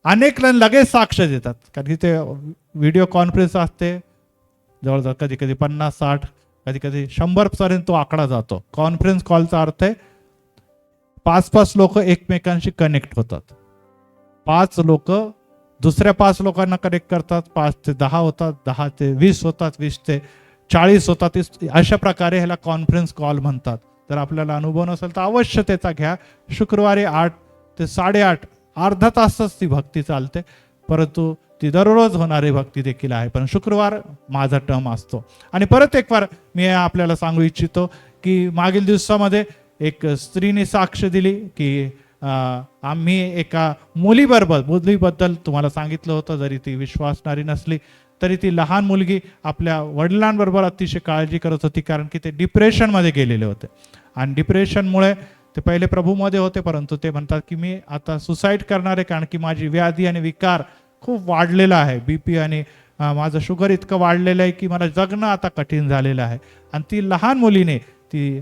अनेक जण लगेच साक्ष देतात, कारण की ते व्हिडिओ कॉन्फरन्स असते, जवळजवळ कधी कधी 50-60 कधी कधी 100 पर्यंत तो आकडा जातो. कॉन्फरन्स कॉलचा अर्थ आहे 5-5 लोक एकमेकांशी कनेक्ट होतात. 5 लोक दुसऱ्या 5 लोकांना कनेक्ट करतात, 5 ते 10 होतात, 10 ते 20 होतात, 20 ते 40 होतात. अशा प्रकारे ह्याला कॉन्फरन्स कॉल म्हणतात. जर आपल्याला अनुभव नसेल तर अवश्य त्याचा घ्या. शुक्रवारी 8 ते 8:30 अर्धा तासच ती भक्ती चालते, परंतु ती दररोज होणारी भक्ती देखील आहे. पण शुक्रवार माझा टर्म असतो. आणि परत एक वार मी आपल्याला सांगू इच्छितो की मागील दिवसामध्ये एक स्त्रीने साक्ष दिली की आम्ही एका मुलीबद्दल तुम्हाला सांगितलं होतं, जरी ती विश्वासणारी नसली तरी ती लहान मुलगी आपल्या वडिलांबरोबर अतिशय काळजी करत होती, कारण की ते डिप्रेशनमध्ये गेलेले होते. आणि डिप्रेशनमुळे ते पहिले प्रभूमध्ये होते, परंतु ते म्हणतात की मी आता सुसाईड करणार आहे, कारण की माझी व्याधी आणि विकार खूप वाढलेला आहे. BP आणि माझं शुगर इतकं वाढलेलं आहे की मला जगणं आता कठीण झालेलं आहे. आणि ती लहान मुलीने ती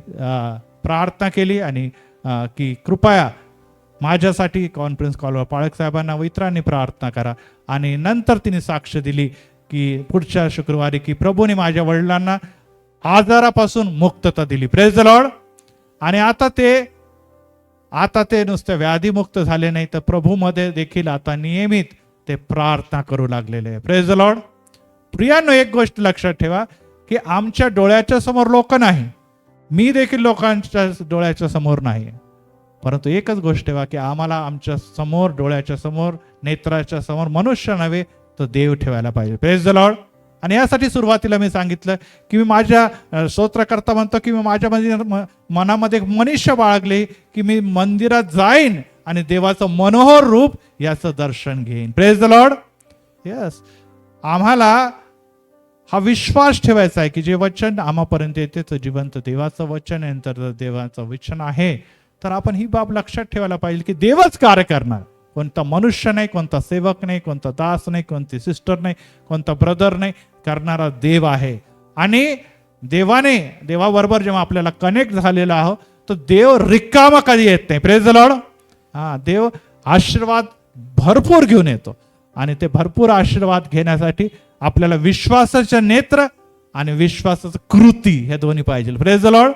प्रार्थना केली आणि की कृपया माझ्यासाठी कॉन्फरन्स कॉलवर पाळक साहेबांना व इतरांनी प्रार्थना करा. आणि नंतर तिने साक्ष दिली की पुढच्या शुक्रवारी की प्रभूने माझ्या वडिलांना आजारापासून मुक्तता दिली. Praise the Lord. आणि आता ते नुसते व्याधीमुक्त झाले नाही, तर प्रभूमध्ये देखील आता नियमित ते प्रार्थना करू लागलेले आहे. Praise the Lord. प्रियांनो, एक गोष्ट लक्षात ठेवा की आमच्या डोळ्याच्या समोर लोक नाही, मी देखील लोकांच्या डोळ्याच्या समोर नाही, परंतु एकच गोष्ट ठेवा की आम्हाला आमच्या समोर, डोळ्याच्या समोर, नेत्राच्या समोर मनुष्य नव्हे तर देव ठेवायला पाहिजे. Praise the Lord. आणि यासाठी सुरुवातीला मी सांगितलं की मी माझ्या स्तोत्रकर्ता म्हणतो की मी माझ्या मनामध्ये एक मनुष्य बाळगले की मी मंदिरात जाईन आणि देवाचं मनोहर रूप याचं दर्शन घेईन. Praise the Lord. यस, आम्हाला हा विश्वास ठेवायचा आहे की जे वचन आम्हापर्यंत येते तर जिवंत देवाचं वचन आहे, तर देवाचं वचन आहे, तर आपण ही बाब लक्षात ठेवायला पाहिजे की देवच कार्य करणार. कोणता मनुष्य नाही, कोणता सेवक नाही, कोणता दास नाही, कोणती सिस्टर नाही, कोणता ब्रदर नाही, करणारा देव आहे. आणि देवाबरोबर जेव्हा आपल्याला कनेक्ट झालेला आहोत तर देव रिकामा कधी येत नाही. Praise the Lord. देव आशीर्वाद भरपूर घेऊन येतो आणि ते भरपूर आशीर्वाद घेण्यासाठी आपल्याला विश्वासाचे नेत्र आणि विश्वासाचं कृती हे दोन्ही पाहिजे. Praise the Lord.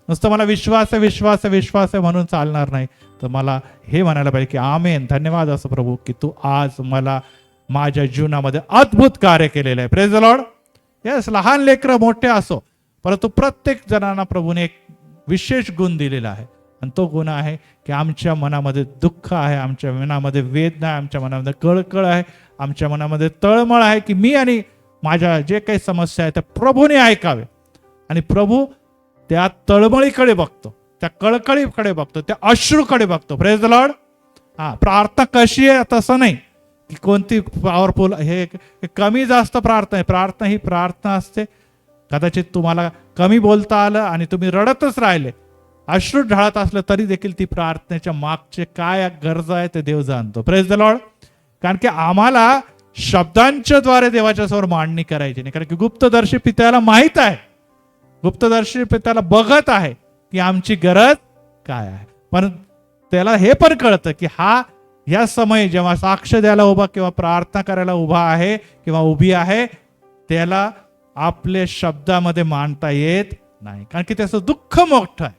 नुसतं मला विश्वास आहे म्हणून चालणार नाही, तर मला हे म्हणायला पाहिजे की आमेन, धन्यवाद असं प्रभू की तू आज मला माझ्या जीवनामध्ये अद्भुत कार्य केलेलं आहे. Praise the Lord. यस, लहान लेकरं मोठे असो, परंतु प्रत्येक जणांना प्रभूने एक विशेष गुण दिलेला आहे, आणि तो गुण आहे की आमच्या मनामध्ये दुःख आहे, आमच्या मनामध्ये वेदना आहे, आमच्या मनामध्ये कळकळ आहे, आमच्या मनामध्ये तळमळ आहे की मी आणि माझ्या जे काही समस्या आहे त्या प्रभूने ऐकावे. आणि प्रभू त्या तळमळीकडे बघतो, त्या कळकळीकडे बघतो, त्या अश्रूकडे बघतो. Praise the Lord. प्रार्थना कशी आहे तसं नाही की कोणती पॉवरफुल, हे कमी जास्त प्रार्थना आहे. प्रार्थना ही प्रार्थना असते. कदाचित तुम्हाला कमी बोलता आलं आणि तुम्ही रडतच राहिले, अश्रू ढाळत असलं तरी देखील ती प्रार्थनेच्या मागचे काय गरज आहे ते देव जाणतो. Praise the Lord. कारण की आम्हाला शब्दांच्या द्वारे देवाच्या समोर मांडणी करायची नाही, कारण की गुप्तदर्शी पित्याला माहित आहे, गुप्तदर्शी पित्याला बघत आहे की आमची गरज काय आहे. पण त्याला हे पण कळतं की या समय जेव्हा साक्ष द्यायला उभा किंवा प्रार्थना करायला उभा आहे किंवा उभी आहे, त्याला आपले शब्दामध्ये मांडता येत नाही, कारण की त्याचं दुःख मोठं आहे.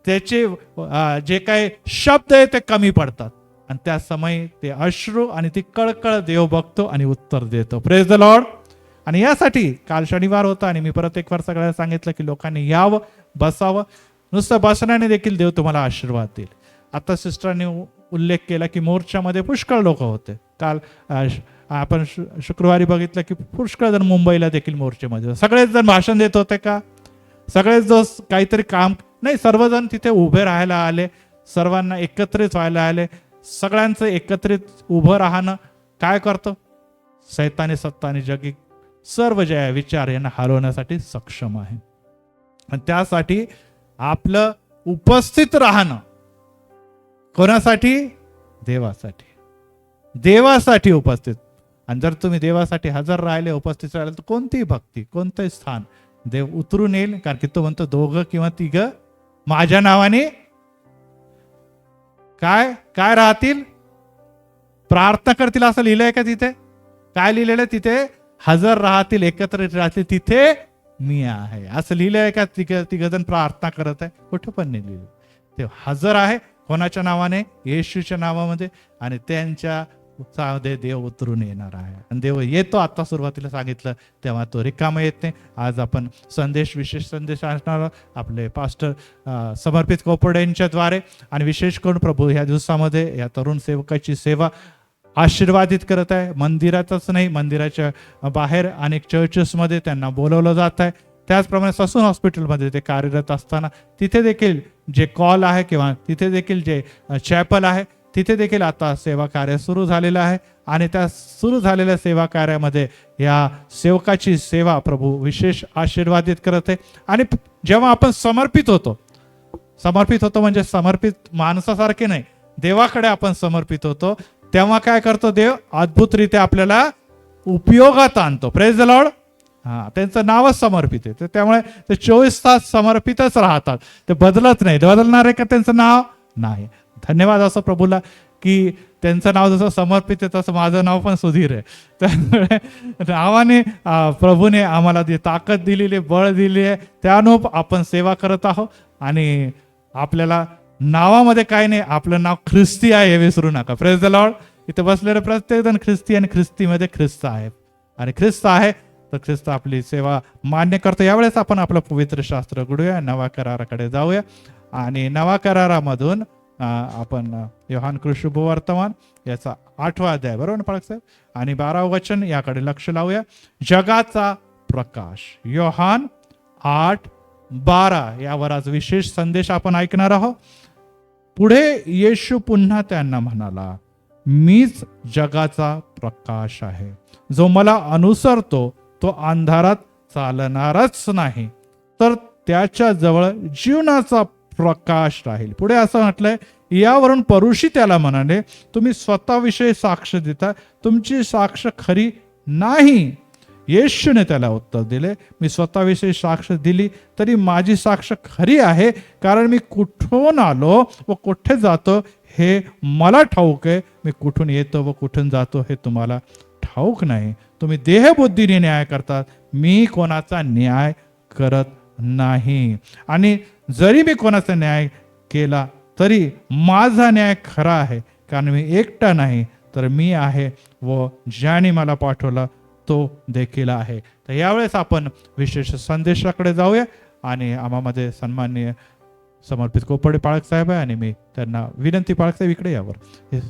त्याचे जे काही शब्द आहे ते कमी पडतात, आणि त्या समय ते अश्रू आणि ती कळकळ देव बघतो आणि उत्तर देतो. Praise the Lord. आणि यासाठी काल शनिवार होता आणि मी परत एक वार सगळ्यांना सांगितलं की लोकांनी यावं, बसावं. नुसतं बसण्याने देखील देव तुम्हाला आशीर्वाद देईल. आता सिस्टरने उल्लेख केला की मोर्चामध्ये पुष्कळ लोक होते. काल आपण शुक्रवारी बघितलं की पुष्कळ जण मुंबईला देखील मोर्चेमध्ये, सगळेच जण भाषण देत होते का? सगळेच जो काहीतरी काम नाही, सर्वजण तिथे उभे राहायला आले, सर्वांना एकत्रित व्हायला आले. सगळ्यांचं एकत्रित उभं राहणं काय करतं? सैतानी सत्ता आणि जगी सर्व जे विचार यांना हलवण्यासाठी सक्षम आहे. आणि त्यासाठी आपलं उपस्थित राहणं कोणासाठी? देवासाठी. देवासाठी उपस्थित. आणि जर तुम्ही देवासाठी हजर राहिले, उपस्थित राहिले, तर कोणतीही भक्ती, कोणतंही स्थान देव उतरून येईल. कारण की तो म्हणतो 2 किंवा 3 माझ्या नावाने काय काय राहतील? प्रार्थना करतील असं लिहिलंय का तिथे? काय लिहिलेलं आहे तिथे? हजर राहतील, एकत्र राहतील, तिथे मी आहे असं लिहिलंय का? तिघजण प्रार्थना करत आहे? कुठं पण नाही लिहिलं. ते हजर आहे कोणाच्या नावाने? येशूच्या नावामध्ये. आणि त्यांच्या मध्ये देव उतरून येणार आहे. आणि देव येतो, आता सुरुवातीला सांगितलं, तेव्हा तो रिकामा येत नाही. आज आपण विशेष संदेश असणार आपले पास्टर समर्पित कोपर्डे यांच्या द्वारे. आणि विशेष करून प्रभू ह्या दिवसामध्ये या तरुण सेवकाची सेवा आशीर्वादित करत आहे. मंदिरातच नाही, मंदिराच्या बाहेर अनेक चर्चेसमध्ये त्यांना बोलवलं जात आहे. त्याचप्रमाणे ससून हॉस्पिटलमध्ये ते कार्यरत असताना तिथे देखील जे कॉल आहे किंवा तिथे देखील जे चॅपल आहे तिथे देखील आता सेवा कार्य सुरू झालेलं आहे. आणि त्या सुरू झालेल्या सेवा कार्यामध्ये या सेवकाची सेवा प्रभू विशेष आशीर्वादित करत आहे. आणि जेव्हा आपण समर्पित होतो म्हणजे समर्पित माणसासारखे नाही, देवाकडे आपण समर्पित होतो, तेव्हा काय करतो देव? अद्भुतरित्या आपल्याला उपयोगात आणतो. Praise the Lord. त्यांचं नावच समर्पित आहे, तर त्यामुळे ते 24 तास समर्पितच राहतात. ते बदलत नाही. बदलणार आहे का त्यांचं नाव? नाही. धन्यवाद असं प्रभूला की त्यांचं नाव जसं समर्पित आहे तसं माझं नाव पण सुधीर आहे. त्यामुळे नावाने प्रभूने आम्हाला ताकद दिलेली, बळ दिली आहे, त्यानुसार आपण सेवा करत आहोत. आणि आपल्याला नावामध्ये काय नाही, आपलं नाव ख्रिस्ती आहे हे विसरू नका. Praise the Lord. इथे बसलेले प्रत्येक जण ख्रिस्ती, आणि ख्रिस्तीमध्ये ख्रिस्त आहे, आणि ख्रिस्त आहे तर ख्रिस्त आपली सेवा मान्य करतो. यावेळेस आपण आपलं पवित्र शास्त्र उघडूया, नवा कराराकडे जाऊया. आणि नवा करारामधून आपण योहान कृष्ण वर्तमान याचा 8वा अध्याय, बरोबर ना पाळक साहेब? आणि 12व वचन याकडे लक्ष लावूया. जगाचा प्रकाश, योहान 8:12 यावर आज विशेष संदेश आपण ऐकणार आहोत. पुढे येशू पुन्हा त्यांना म्हणाला, मीच जगाचा प्रकाश आहे. जो मला अनुसरतो तो अंधारात चालणारच नाही, तर त्याच्या जवळ जीवनाचा प्रकाश राहील. पुढे असं म्हटलंय, यावरून परुषी त्याला म्हणाले, तुम्ही स्वतःविषयी साक्ष देता, तुमची साक्ष खरी नाही. येशूने त्याला उत्तर दिले, मी स्वतःविषयी साक्ष दिली तरी माझी साक्ष खरी आहे, कारण मी कुठून आलो व कुठे जातो हे मला ठाऊक आहे. मी कुठून येतो व कुठून जातो हे तुम्हाला ठाऊक नाही. तुम्ही देहबुद्धीने न्याय करतात, मी कोणाचा न्याय करत नाही. आणि जरी मी कोणाचा न्याय केला तरी माझा न्याय खरा आहे, कारण मी एकटा नाही, तर मी आहे व ज्याने मला पाठवला तो देखील आहे. तर यावेळेस आपण विशेष संदेशाकडे जाऊया. आणि आम्हामध्ये सन्माननीय समर्पित कोपर्डे पाळक साहेब आहे, आणि मी त्यांना विनंती, पाळक साहेब इकडे यावर,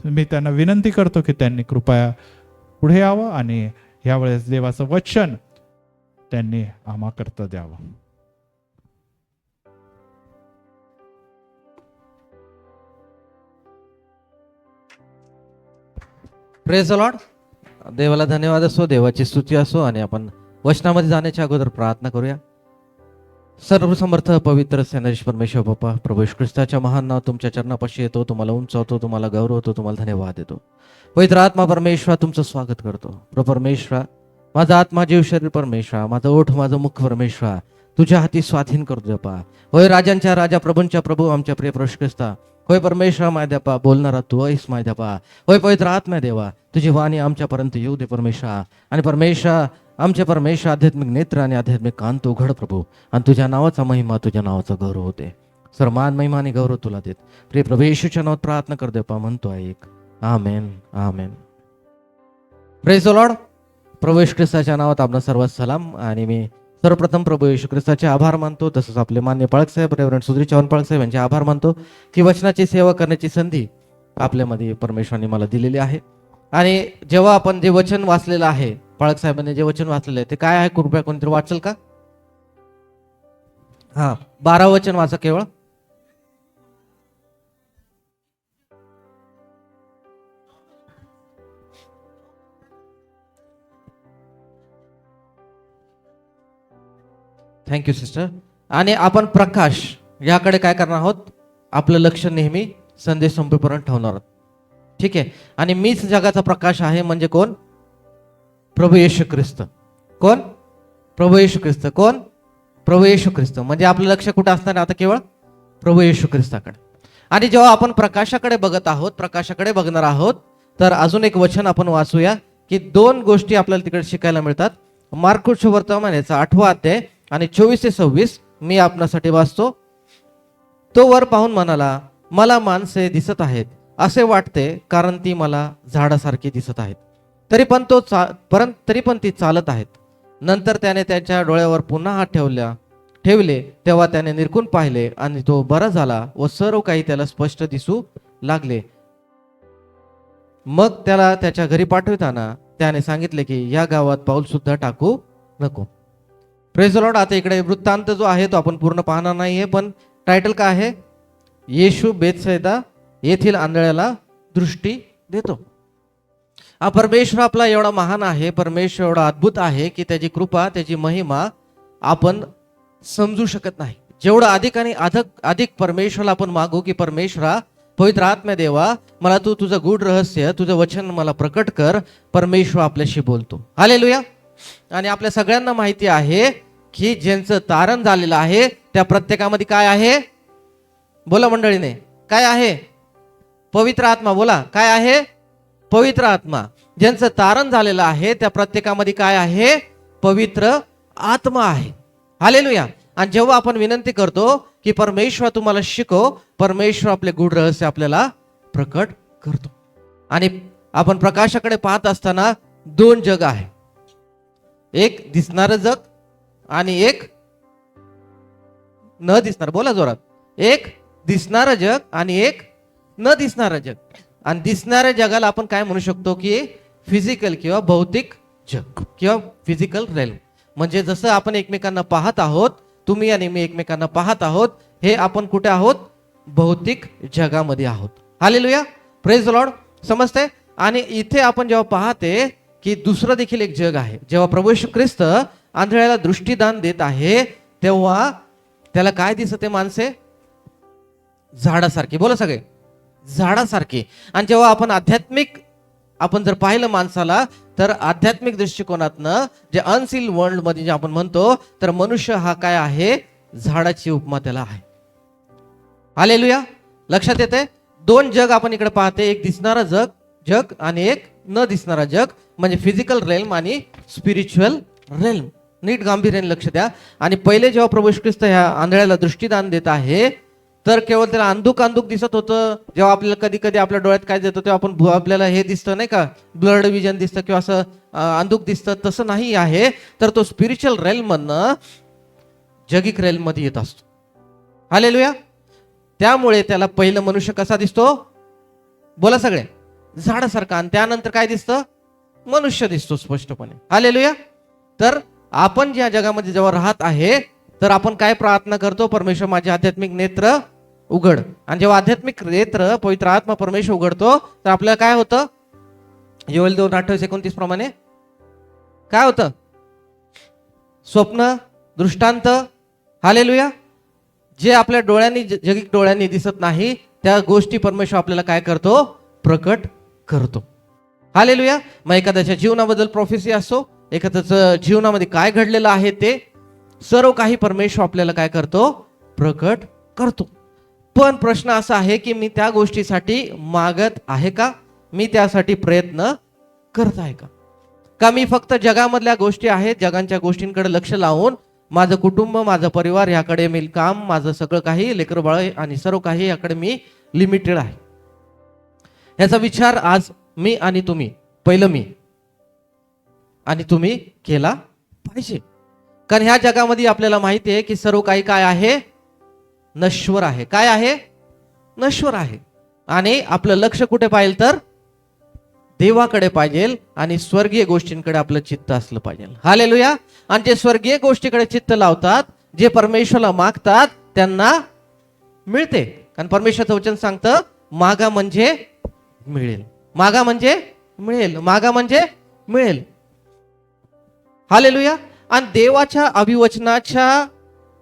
मी त्यांना विनंती करतो की त्यांनी कृपया पुढे यावं आणि यावेळेस देवाचं वचन त्यांनी आम्हाकरता द्यावं. Praise the Lord. देवाला धन्यवाद असो, देवाची स्तुती असो. आणि आपण वचनामध्ये जाण्याच्या अगोदर प्रार्थना करूया. सर्वसमर्थ पवित्र सेनाधीश परमेश्वर बाप्पा, प्रभू येशू ख्रिस्ताच्या महान नाव तुमच्या चरणापाशी येतो, तुम्हाला उंचावतो, तुम्हाला गौरवतो, तुम्हाला धन्यवाद देतो. पवित्र आत्मा परमेश्वरा, तुमचं स्वागत करतो. प्रभू परमेश्वरा, माझा आत्मा, जीव, शरीर परमेश्वरा, माझं ओठ, माझं मुख परमेश्वरा तुझ्या हाती स्वाधीन करतो बाप्पा. होय राजांच्या राजा, प्रभूंच्या प्रभू, आमच्या प्रिय प्रभू ख्रिस्ता, होय परमेश्वरा मायद्यापा, बोलणारा तू ऐस मायद्यापा. होय पवित्र आत्मा देवा, तुझी वाणी आमच्यापर्यंत येऊ दे परमेश्वरा. आणि परमेश्वरा, आमचे परमेश्वर आध्यात्मिक नेत्र आणि आध्यात्मिक कांत उघड प्रभू. आणि तुझ्या नावाचा महिमा, तुझ्या नावाचा गौरव होते. सर्वमान महिमा आणि गौरव तुला देत प्रिय प्रभू येशूच्या नावात प्रार्थना कर देपा म्हणतो ऐक. Amen, amen. Praise the lord. प्रभू येशू ख्रिस्ताच्या नावात आपला सर्व सलाम. आणि मी सर्वप्रथम प्रभू येशू ख्रिस्ताचे आभार मानतो, तसंच आपले मान्य पाळक साहेब रेव्हरंड सुधीर चव्हाण पाळक साहेब यांचे आभार मानतो की वचनाची सेवा करण्याची संधी आपल्यामध्ये परमेश्वराने मला दिलेली आहे. आणि जेव्हा आपण जे वचन वाचलेलं आहे, पाळक साहेबांनी जे वचन वाचलेलं आहे ते काय आहे, कृपया कोणतरी वाचल का? 12 वचन वाचा केवळ. Thank you sister. आणि आपण प्रकाश याकडे काय करणार आहोत, आपलं लक्ष नेहमी संदेश संपेपर्यंत ठेवणार आहोत. ठीक आहे. आणि मीच जगाचा प्रकाश आहे म्हणजे कोण? प्रभू येशू ख्रिस्त. कोण? प्रभू येशू ख्रिस्त. कोण? प्रभू येशू ख्रिस्त. म्हणजे आपलं लक्ष कुठं असणार आता? केवळ प्रभू येशू ख्रिस्ताकडे. आणि जेव्हा आपण प्रकाशाकडे बघत आहोत, प्रकाशाकडे बघणार आहोत, तर अजून एक वचन आपण वाचूया की दोन गोष्टी आपल्याला तिकडे शिकायला मिळतात. मार्कुस वर्तमान याचा 8वा अध्याय आणि 24 ते 26 मी आपणासाठी वाचतो. तो वर पाहून म्हणाला, मला माणसे दिसत आहेत असे वाटते, कारण ती मला झाडासारखी दिसत आहेत. तरी पण ती चालत आहेत. नंतर त्याने त्याच्या डोळ्यावर पुन्हा हात ठेवले, तेव्हा त्याने निरखून पाहिले आणि तो बरा झाला व सर्व काही त्याला स्पष्ट दिसू लागले. मग त्याला त्याच्या घरी पाठवताना त्याने सांगितले की या गावात पाऊल सुद्धा टाकू नको. Praise the Lord. आता इकडे वृत्तांत जो आहे तो आपण पूर्ण पाहणार नाहीये, पण टायटल काय आहे? येशू बेथसैदा येथील आंधळ्याला दृष्टी देतो. हा परमेश्वर आपला एवढा महान आहे, परमेश्वर एवढा अद्भुत आहे की त्याची कृपा, त्याची महिमा आपण समजू शकत नाही. जेवढं अधिक आणि अधिक परमेश्वराला आपण मागू की परमेश्वरा, पवित्र आत्मा देवा, मला तू तुझं गूढ रहस्य, तुझं वचन मला प्रकट कर. परमेश्वर आपल्याशी बोलतो. हालेलुया. आणि आपल्या सगळ्यांना माहिती आहे की ज्यांचं तारण झालेलं आहे त्या प्रत्येकामध्ये काय आहे? बोला मंडळीने, काय आहे? पवित्र आत्मा. बोला, काय आहे? पवित्र आत्मा. ज्यांचं तारण झालेलं आहे त्या प्रत्येकामध्ये काय आहे? पवित्र आत्मा आहे. हालेलुया. आणि जेव्हा आपण विनंती करतो की परमेश्वर तुम्हाला शिकव, परमेश्वर आपले गूढ रहस्य आपल्याला प्रकट करतो. आणि आपण प्रकाशाकडे पाहत असताना दोन जग आहे, एक दिसणारं जग आणि एक न दिसणार. बोला जोरात. एक दिसणारं जग आणि एक न दिसणारं जग. आणि दिसणाऱ्या जगाला आपण काय म्हणू शकतो की फिजिकल किंवा भौतिक जग किंवा फिजिकल रेल्म. म्हणजे जसं आपण एकमेकांना पाहत आहोत, तुम्ही आणि मी एकमेकांना पाहत आहोत, हे आपण कुठे आहोत? भौतिक जगामध्ये आहोत. हालेलुया. Praise the Lord. समजते? आणि इथे आपण जेव्हा पाहते की दुसरं देखील एक जग आहे. जेव्हा प्रभू येशू ख्रिस्त आंधळ्याला दृष्टीदान देत आहे तेव्हा त्याला काय दिसते? माणसे झाडासारखी. बोला सगळे, झाडासारखी. आणि जेव्हा आपण जर पाहिलं माणसाला, तर आध्यात्मिक दृष्टिकोनातनं जे अनसील वर्ल्ड मध्ये जे आपण म्हणतो, तर मनुष्य हा काय आहे? झाडाची उपमा त्याला आहे. हालेलुया. लक्षात येते? दोन जग आपण इकडे पाहते, एक दिसणारा जग आणि एक न दिसणारा जग, म्हणजे फिजिकल रेल्म आणि स्पिरिच्युअल रेल्म. नीट गांभीर्याने लक्ष द्या. आणि पहिले जेव्हा प्रभू येशू ख्रिस्त ह्या आंधळ्याला दृष्टीदान देत आहे, तर केवळ त्याला अंधुक दिसत होतं. जेव्हा आपल्याला कधी कधी आपल्या डोळ्यात काय देतं तेव्हा आपण आपल्याला हे दिसतं नाही का, ब्लड विजन दिसतं किंवा असं अंधुक दिसतं, तसं नाही आहे. तर तो स्पिरिच्युअल रेल्म मधनं जगिक रेल्म मध्ये येत असतो. हालेलुया. त्यामुळे त्याला पहिलं मनुष्य कसा दिसतो? बोला सगळे, झाडासारखा. आणि त्यानंतर काय दिसतं? मनुष्य दिसतो स्पष्टपणे. हालेलुया. तर आपण ज्या जगामध्ये जेव्हा राहत आहे, तर आपण काय प्रार्थना करतो? परमेश्वर माझे आध्यात्मिक नेत्र उघड. आणि जेव्हा आध्यात्मिक नेत्र पवित्र आत्मा परमेश्वर उघडतो, तर आपल्याला काय होतं? योएल 2:28-29 प्रमाणे काय होतं? स्वप्न, दृष्टांत. हालेलुया. जे आपल्या डोळ्यांनी, जगिक डोळ्यांनी दिसत नाही, त्या गोष्टी परमेश्वर आपल्याला काय करतो? प्रकट करतो. हालेलुया. मग एखाद्याच्या जीवनाबद्दल प्रोफेसी असो, एखाद्याच्या जीवनामध्ये काय घडलेलं आहे ते सर्व काही परमेश्वर आपल्याला काय करतो? प्रकट करतो. पण प्रश्न असा आहे की मी त्या गोष्टीसाठी मागत आहे का? मी त्यासाठी प्रयत्न करत आहे का? का मी फक्त जगामधल्या गोष्टी आहेत, जगांच्या गोष्टींकडे लक्ष लावून माझं कुटुंब, माझा परिवार याकडे मी काम, माझं सगळं काही लेकरं बाळ आणि सर्व काही याकडे मी लिमिटेड आहे. याचा विचार आज मी आणि तुम्ही, पहिलं मी आणि तुम्ही केला पाहिजे. कारण ह्या जगामध्ये आपल्याला माहिती आहे की सर्व काही काय आहे? नश्वर आहे. काय आहे? नश्वर आहे. आणि आपलं लक्ष कुठे पाहिजे? तर देवाकडे पाहिजे आणि स्वर्गीय गोष्टींकडे आपलं चित्त असलं पाहिजे. हालेलुया. आणि जे स्वर्गीय गोष्टीकडे चित्त लावतात, जे परमेश्वराला मागतात, त्यांना मिळते. कारण परमेश्वराचं वचन सांगतं, मागा म्हणजे मिळेल, मागा म्हणजे मिळेल, मागा म्हणजे मिळेल. हालेलुया. आणि देवाच्या अभिवचनाच्या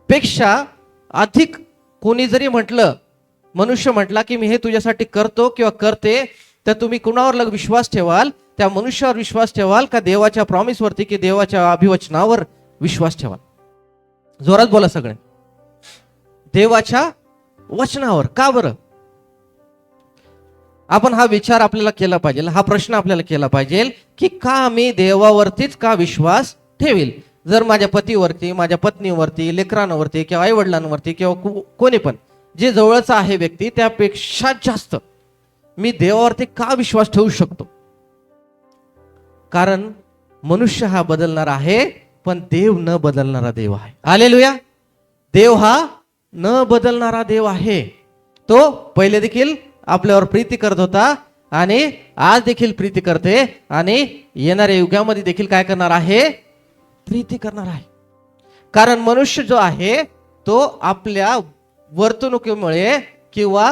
पेक्षा अधिक कोणी जरी म्हटलं, मनुष्य म्हटला की मी हे तुझ्यासाठी करतो किंवा करते, तर तुम्ही कुणावर विश्वास ठेवाल? त्या मनुष्यावर विश्वास ठेवाल का देवाच्या प्रॉमिसवरती, की देवाच्या अभिवचनावर विश्वास ठेवाल? जोरात बोला सगळे. देवाच्या वचनावर. का बरं? आपण हा विचार आपल्याला केला पाहिजे, हा प्रश्न आपल्याला केला पाहिजे की का मी देवावरतीच का विश्वास ठेवील? जर माझ्या पतीवरती, माझ्या पत्नीवरती, लेकरांवरती किंवा आई वडिलांवरती किंवा कोणी पण जे जवळचा आहे व्यक्ती, त्यापेक्षा जास्त मी देवावरती का विश्वास ठेवू शकतो? कारण मनुष्य हा बदलणार आहे, पण देव न बदलणारा देव आहे. हालेलुया. देव हा न बदलणारा देव आहे. तो पहिले देखील आपल्यावर प्रीती करत होता आणि आज देखील प्रीती करते आणि येणाऱ्या युगामध्ये देखील काय करणार आहे? प्रीती करणार आहे. कारण मनुष्य जो आहे तो आपल्या वर्तणुकीमुळे किंवा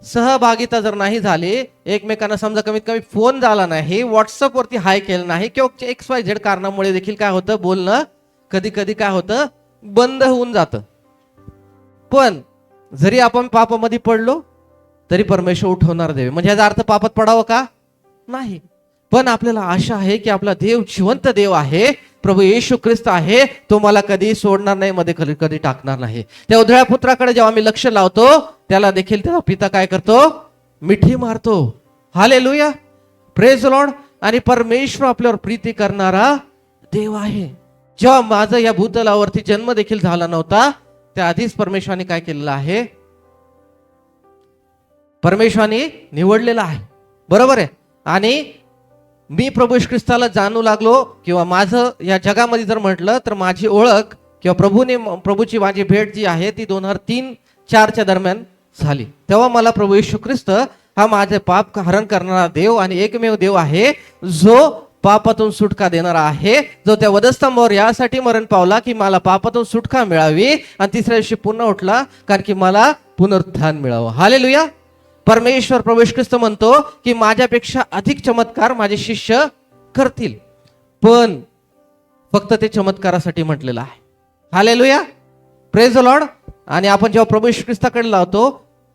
सहभागिता जर नाही झाली, एकमेकांना समजा कमीत कमी फोन झाला नाही, व्हॉट्सअपवरती हाय केलं नाही किंवा XYZ कारणामुळे देखील काय होतं, बोलणं कधी कधी काय होतं, बंद होऊन जातं. पण जरी आपण पापामध्ये पडलो तरी परमेश्वर उठवणार देव. म्हणजे याचा अर्थ पापात पडावं का? नाही. पण आपल्याला आशा आहे की आपला देव जिवंत देव आहे, प्रभू येशू ख्रिस्त आहे, तो मला कधी सोडणार नाही, मध्ये कधी टाकणार नाही. त्या उधळ्या पुत्राकडे जेव्हा मी लक्ष लावतो, त्याला देखील त्याचा पिता काय करतो? मिठी मारतो. Hallelujah, praise Lord. आणि परमेश्वर आपल्यावर प्रीती करणारा देव आहे. जेव्हा माझा या भूतलावरती जन्म देखील झाला नव्हता, त्या आधीच परमेश्वराने काय केलेलं आहे? परमेश्वराने निवडलेला आहे. बरोबर आहे. आणि मी प्रभू येशू ख्रिस्ताला जाणू लागलो किंवा माझं या जगामध्ये जर म्हटलं तर माझी ओळख किंवा प्रभूची माझी भेट जी आहे ती 2003-04 दरम्यान झाली. तेव्हा मला प्रभू येशू ख्रिस्त हा माझे पाप हरण करणारा देव आणि एकमेव देव आहे, जो पापातून सुटका देणारा आहे, जो त्या वधस्तंभावर यासाठी मरण पावला की मला पापातून सुटका मिळावी आणि तिसऱ्या दिवशी पुन्हा उठला कारण की मला पुनरुत्थान मिळावं. हालेलुया. परमेश्वर प्रभू येशू ख्रिस्त म्हणतो की माझ्यापेक्षा अधिक चमत्कार माझे शिष्य करतील, पण फक्त ते चमत्कारासाठी म्हटलेलं आहे. Hallelujah, praise the Lord. आणि आपण जेव्हा प्रभू येशू ख्रिस्ताकडे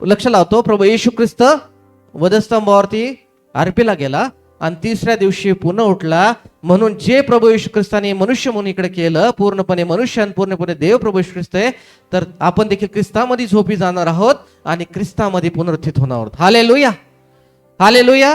लक्ष लावतो, प्रभू येशू ख्रिस्त वधस्तंभावरती अर्पीला गेला आणि तिसऱ्या दिवशी पुन्हा उठला. म्हणून जे प्रभू येशू ख्रिस्ताने मनुष्य म्हणून इकडे केलं, पूर्णपणे मनुष्य आणि पूर्णपणे देव प्रभू येशू ख्रिस्त आहे, तर आपण देखील ख्रिस्तामध्ये झोपी जाणार आहोत आणि ख्रिस्तामध्ये पुनरुत्थित होणार आहोत. Hallelujah, hallelujah,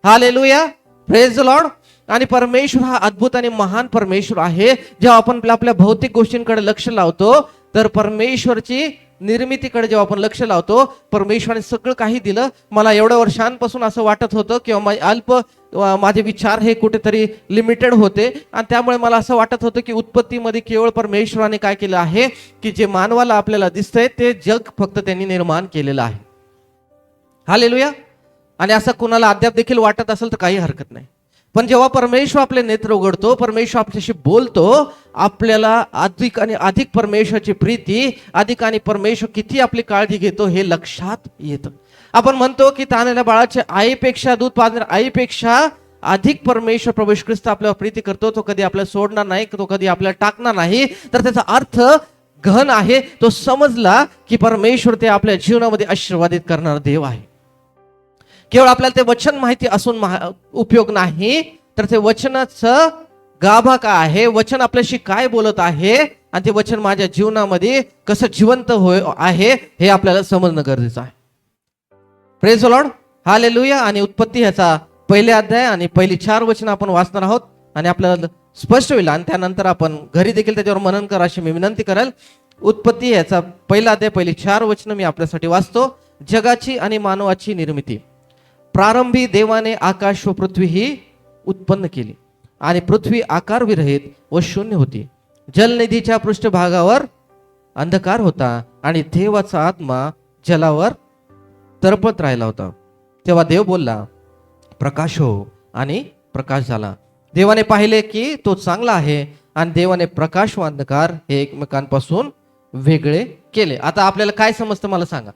hallelujah, praise the Lord. आणि परमेश्वर हा अद्भुत आणि महान परमेश्वर आहे. जेव्हा आपण आपल्या भौतिक गोष्टींकडे लक्ष लावतो, तर परमेश्वरची निर्मितीकडे जेव्हा आपण लक्ष लावतो, परमेश्वराने सगळं काही दिलं. मला एवढ्या वर्षांपासून असं वाटत होतं किंवा माझे विचार हे कुठेतरी लिमिटेड होते आणि त्यामुळे मला असं वाटत होतं की उत्पत्तीमध्ये केवळ परमेश्वराने काय केलं आहे की जे मानवाला आपल्याला दिसतंय ते जग फक्त त्यांनी निर्माण केलेलं आहे. हालेलुया. आणि असं कुणाला अद्याप देखील वाटत असेल तर काही हरकत नाही. पण जेव्हा परमेश्वर आपले नेत्र उघडतो, परमेश्वर आपल्याशी बोलतो, आपल्याला अधिक आणि अधिक परमेश्वराची प्रीती, अधिक आणि परमेश्वर किती आपली काळजी घेतो हे लक्षात येतं. आपण म्हणतो की तान्हेल्या बाळाच्या आईपेक्षा, दूध पाजणाऱ्या आईपेक्षा अधिक परमेश्वर प्रभू येशू ख्रिस्त आपल्यावर प्रीती करतो. तो कधी आपल्याला सोडणार नाही, तो कधी आपल्याला टाकणार नाही. तर त्याचा अर्थ गहन आहे. तो समजला की परमेश्वर ते आपल्या जीवनामध्ये आशीर्वादित करणारा देव आहे. केवळ आपल्याला ते वचन माहिती असून उपयोग नाही, तर ते वचनाचं गाभा काय आहे, वचन आपल्याशी काय बोलत आहे आणि ते वचन माझ्या जीवनामध्ये कसं जिवंत आहे हे आपल्याला समजणं गरजेचं आहे. Praise the Lord, hallelujah. आणि उत्पत्ती ह्याचा पहिले अध्याय आणि पहिली 4 वचन आपण वाचणार आहोत आणि आपल्याला स्पष्ट होईल आणि त्यानंतर आपण घरी देखील त्याच्यावर मनन करा अशी मी विनंती करेल. उत्पत्ती ह्याचा पहिला अध्याय पहिली 4 वचन मी आपल्यासाठी वाचतो. जगाची आणि मानवाची निर्मिती. प्रारंभी देवाने आकाश व पृथ्वी ही उत्पन्न केली आणि पृथ्वी आकारविरहित व शून्य होती. जलनिधीच्या पृष्ठभागावर अंधकार होता आणि देवाचा आत्मा जलावर तरपत राहिला होता. तेव्हा देव बोलला, प्रकाश हो, आणि प्रकाश झाला. देवाने पाहिले की तो चांगला आहे आणि देवाने प्रकाश व अंधकार हे एकमेकांपासून वेगळे केले. आता आपल्याला काय समजतं मला सांगा.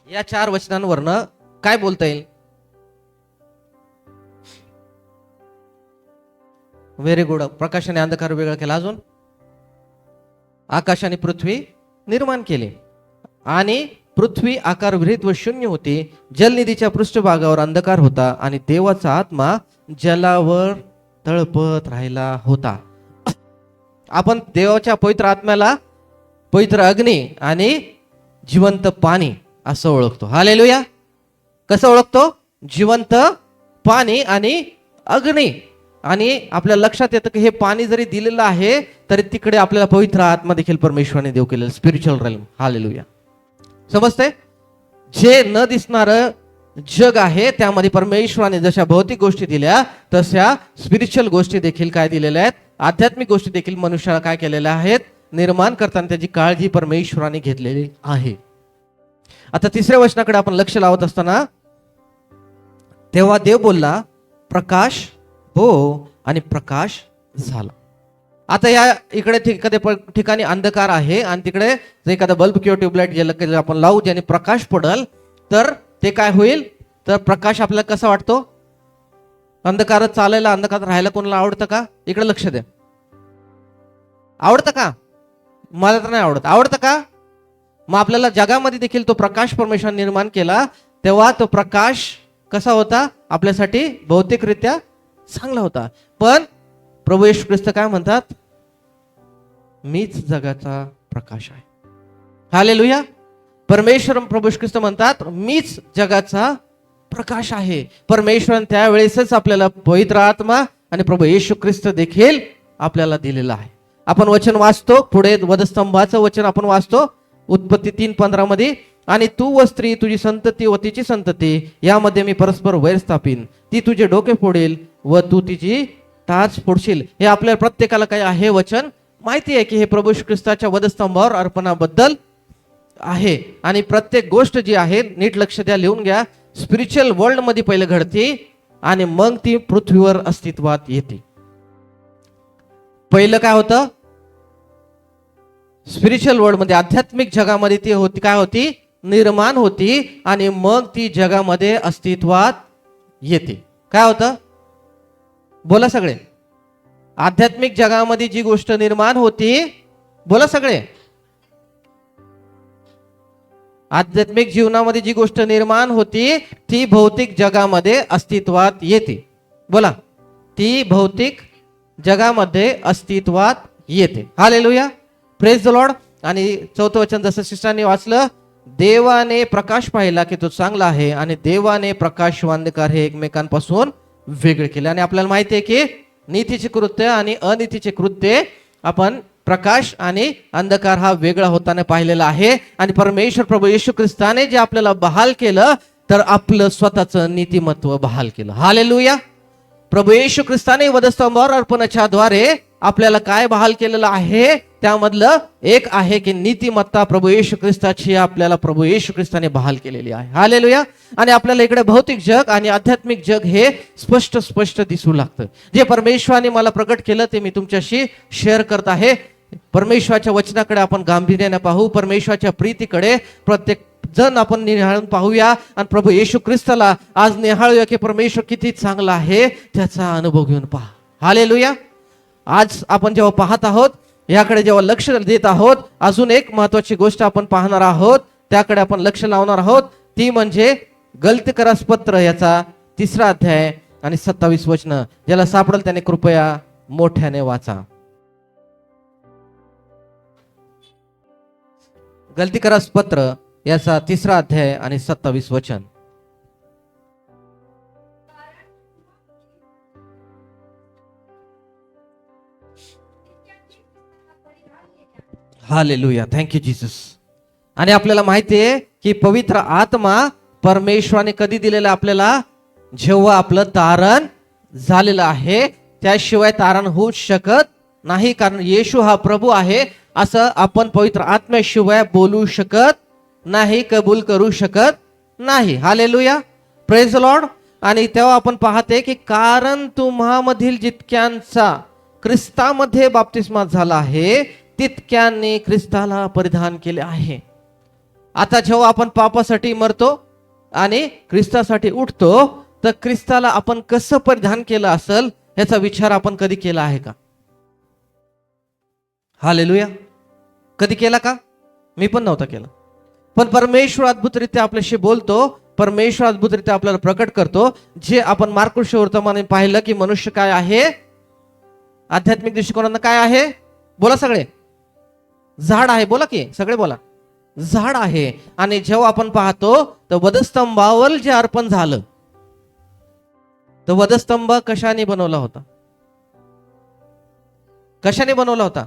या 4 वचनांवरनं काय बोलता येईल? Very good. प्रकाशाने अंधकार वेगळा केला. अजून आकाश आणि पृथ्वी निर्माण केले आणि पृथ्वी आकारविरहित व शून्य होती. जलनिधीच्या पृष्ठभागावर अंधकार होता आणि देवाचा आत्मा जलावर तळपत राहिला होता. आपण देवाच्या पवित्र आत्म्याला पवित्र अग्नी आणि जिवंत पाणी असं ओळखतो. हालेलुया. कसं ओळखतो? जिवंत पाणी आणि अग्नी. आणि आपल्या लक्षात येतं की हे पाणी जरी दिलेलं आहे तरी तिकडे आपल्याला पवित्र आत्मा देखील परमेश्वराने देव केलेलं, स्पिरिच्युअल रेल्म. हालेलुया. समजते? जे न दिसणारं जग आहे त्यामध्ये परमेश्वराने जशा भौतिक गोष्टी दिल्या तशा स्पिरिच्युअल गोष्टी देखील काय दिलेल्या आहेत, आध्यात्मिक गोष्टी देखील मनुष्याला काय केलेल्या आहेत, निर्माण करताना त्याची काळजी परमेश्वराने घेतलेली आहे. आता तिसऱ्या वचनाकडे आपण लक्ष लावत असताना तेव्हा देव बोलला प्रकाश हो आणि प्रकाश झाला. आता या इकडे एखाद्या ठिकाणी अंधकार आहे आणि तिकडे जर एखादा बल्ब किंवा ट्यूबलाइट ज्याला आपण लावू ज्याने प्रकाश पडल तर ते काय होईल, तर प्रकाश आपल्याला कसा वाटतो? अंधकारात चालायला, अंधकारात राहायला कोणाला आवडतं का? इकडे लक्ष द्या. आवडतं का? मला तर नाही आवडत. आवडतं का? मग आपल्याला जगामध्ये देखील तो प्रकाश परमेश्वर निर्माण केला तेव्हा तो प्रकाश कसा होता? आपल्यासाठी भौतिकरित्या चांगला होता. पण प्रभू येशू ख्रिस्त काय म्हणतात? मीच जगाचा प्रकाश आहे. हालेलुया. परमेश्वर प्रभू येशू ख्रिस्त म्हणतात मीच जगाचा प्रकाश आहे. परमेश्वर त्यावेळेसच आपल्याला पवित्र आत्मा आणि प्रभू येशू ख्रिस्त देखील आपल्याला दिलेला आहे. आपण वचन वाचतो पुढे, वधस्तंभाचं वचन आपण वाचतो उत्पत्ती 3:15 मध्ये, आणि तू व स्त्री तुझी संतती व तिची संतती यामध्ये मी परस्पर वैर स्थापिन, ती तुझे डोके फोडेल व तू तिची टाच फोडशील. हे आपल्या प्रत्येकाला काय आहे वचन माहिती आहे की हे प्रभू येशू ख्रिस्ताच्या वधस्तंभावर अर्पणाबद्दल आहे. आणि प्रत्येक गोष्ट जी आहे नीट लक्ष द्या, लिहून घ्या. स्पिरिच्युअल वर्ल्ड मध्ये पहिले घडते आणि मग ती पृथ्वीवर अस्तित्वात येते. पहिलं काय होतं? स्पिरिच्युअल वर्ल्ड मध्ये, आध्यात्मिक जगामध्ये ती होती, काय होती? निर्माण होती आणि मग ती जगामध्ये अस्तित्वात येते. काय होतं? बोला सगळे. आध्यात्मिक जगामध्ये जी गोष्ट निर्माण होती, बोला सगळे. आध्यात्मिक जीवनामध्ये जी गोष्ट निर्माण होती ती भौतिक जगामध्ये अस्तित्वात येते. बोला. ती भौतिक जगामध्ये अस्तित्वात येते. हालेलुया. Praise the Lord. आणि 4थं वचन जसं शिष्टांनी वाचलं, देवाने प्रकाश पाहिला की तो चांगला आहे आणि देवाने प्रकाश व अंधकार हे एकमेकांपासून वेगळे केले. आणि आपल्याला माहिती आहे की नीतीचे कृत्य आणि अनीतीचे कृत्य आपण प्रकाश आणि अंधकार हा वेगळा होताना पाहिलेला आहे. आणि परमेश्वर प्रभू येशू ख्रिस्ताने जे आपल्याला बहाल केलं तर आपलं स्वतःचं नीतिमत्व बहाल केलं. हालेलुया. प्रभू येशू ख्रिस्ताने वधस्तंभावर अर्पणाच्या द्वारे आपल्याला काय बहाल केलेलं आहे? त्यामधलं एक आहे की नीतिमत्ता प्रभू येशू ख्रिस्ताची आपल्याला प्रभू येशू ख्रिस्ताने बहाल केलेली आहे. हालेलुया. आणि आपल्याला इकडे भौतिक जग आणि आध्यात्मिक जग हे स्पष्ट दिसू लागतं. जे परमेश्वराने मला प्रकट केलं ते मी तुमच्याशी शेअर करत आहे. परमेश्वराच्या वचनाकडे आपण गांभीर्याने पाहू, परमेश्वराच्या प्रीतीकडे प्रत्येक जण आपण निहाळून पाहूया आणि प्रभू येशू ख्रिस्ताला आज निहाळूया की परमेश्वर किती चांगला आहे त्याचा अनुभव घेऊन पहा. हालेलुया. आज आपण जेव्हा पाहत आहोत, याकडे जेव्हा लक्ष देत आहोत, अजून एक महत्वाची गोष्ट आपण पाहणार आहोत, त्याकडे आपण लक्ष लावणार आहोत. ती म्हणजे गलतीकरास पत्र याचा 3रा अध्याय आणि 27 वचन. ज्याला सापडेल त्याने कृपया मोठ्याने वाचा. गलतीकरास पत्र याचा 3रा अध्याय आणि 27 वचन. हालेलुया. Thank you Jesus. आणि आपल्याला माहिती आहे की पवित्र आत्मा परमेश्वराने कधी दिलेला आपल्याला? जेव्हा आपलं तारण झालेलं आहे. त्याशिवाय तारण होऊ शकत नाही, कारण येशू हा प्रभू आहे असं आपण पवित्र आत्म्याशिवाय बोलू शकत नाही, कबूल करू शकत नाही. हालेलुया. Praise the Lord. आणि तेव्हा आपण पाहते की कारण तुम्हामधील जितक्यांचा ख्रिस्तामध्ये बाप्तिस्मा झाला आहे तितक्यांनी ख्रिस्ताला परिधान केले आहे. आता जेव्हा आपण पापासाठी मरतो आणि ख्रिस्तासाठी उठतो तर ख्रिस्ताला आपण कसं परिधान केलं असेल याचा विचार आपण कधी केला आहे का? हालेलुया. कधी केला का? मी पण नव्हता केला. पण परमेश्वर अद्भुतरित्या आपल्याशी बोलतो, परमेश्वर अद्भुतरित्या आपल्याला प्रकट करतो. जे आपण मार्कुस वर्तमानाने पाहिलं की मनुष्य काय आहे, आध्यात्मिक दृष्टिकोनानं काय आहे? बोला सगळे. झाड आहे. बोला की सगळे बोला. झाड आहे. आणि जेव्हा आपण पाहतो तर वधस्तंभावर जे अर्पण झालं, तर वधस्तंभ कशाने बनवला होता? कशाने बनवला होता?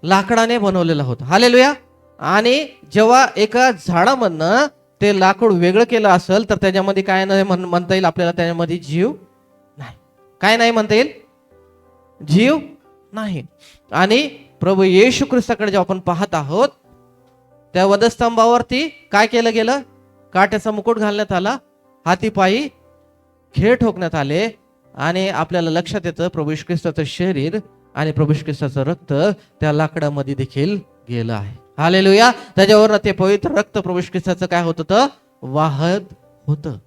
लाकडाने बनवलेला होता. हालेलुया. आणि जेव्हा एका झाडामधनं ते लाकूड वेगळं केलं असेल तर त्याच्यामध्ये काय नाही म्हणता येईल आपल्याला? त्याच्यामध्ये जीव नाही. काय नाही म्हणता येईल? जीव नाही. आणि प्रभू येशू ख्रिस्ताकडे जेव्हा आपण पाहत आहोत, त्या वधस्तंभावरती काय केलं गेलं? काट्याचा मुकुट घालण्यात आला, हातीपायी खेळ ठोकण्यात आले. आणि आपल्याला लक्षात येतं प्रभू येशू ख्रिस्ताचं शरीर आणि प्रभू येशू ख्रिस्ताचं रक्त त्या लाकडामध्ये देखील गेलं आहे. हालेलुया. त्याच्यावर ते पवित्र रक्त प्रभू येशू ख्रिस्ताचं काय होत होतं? वाहत होतं.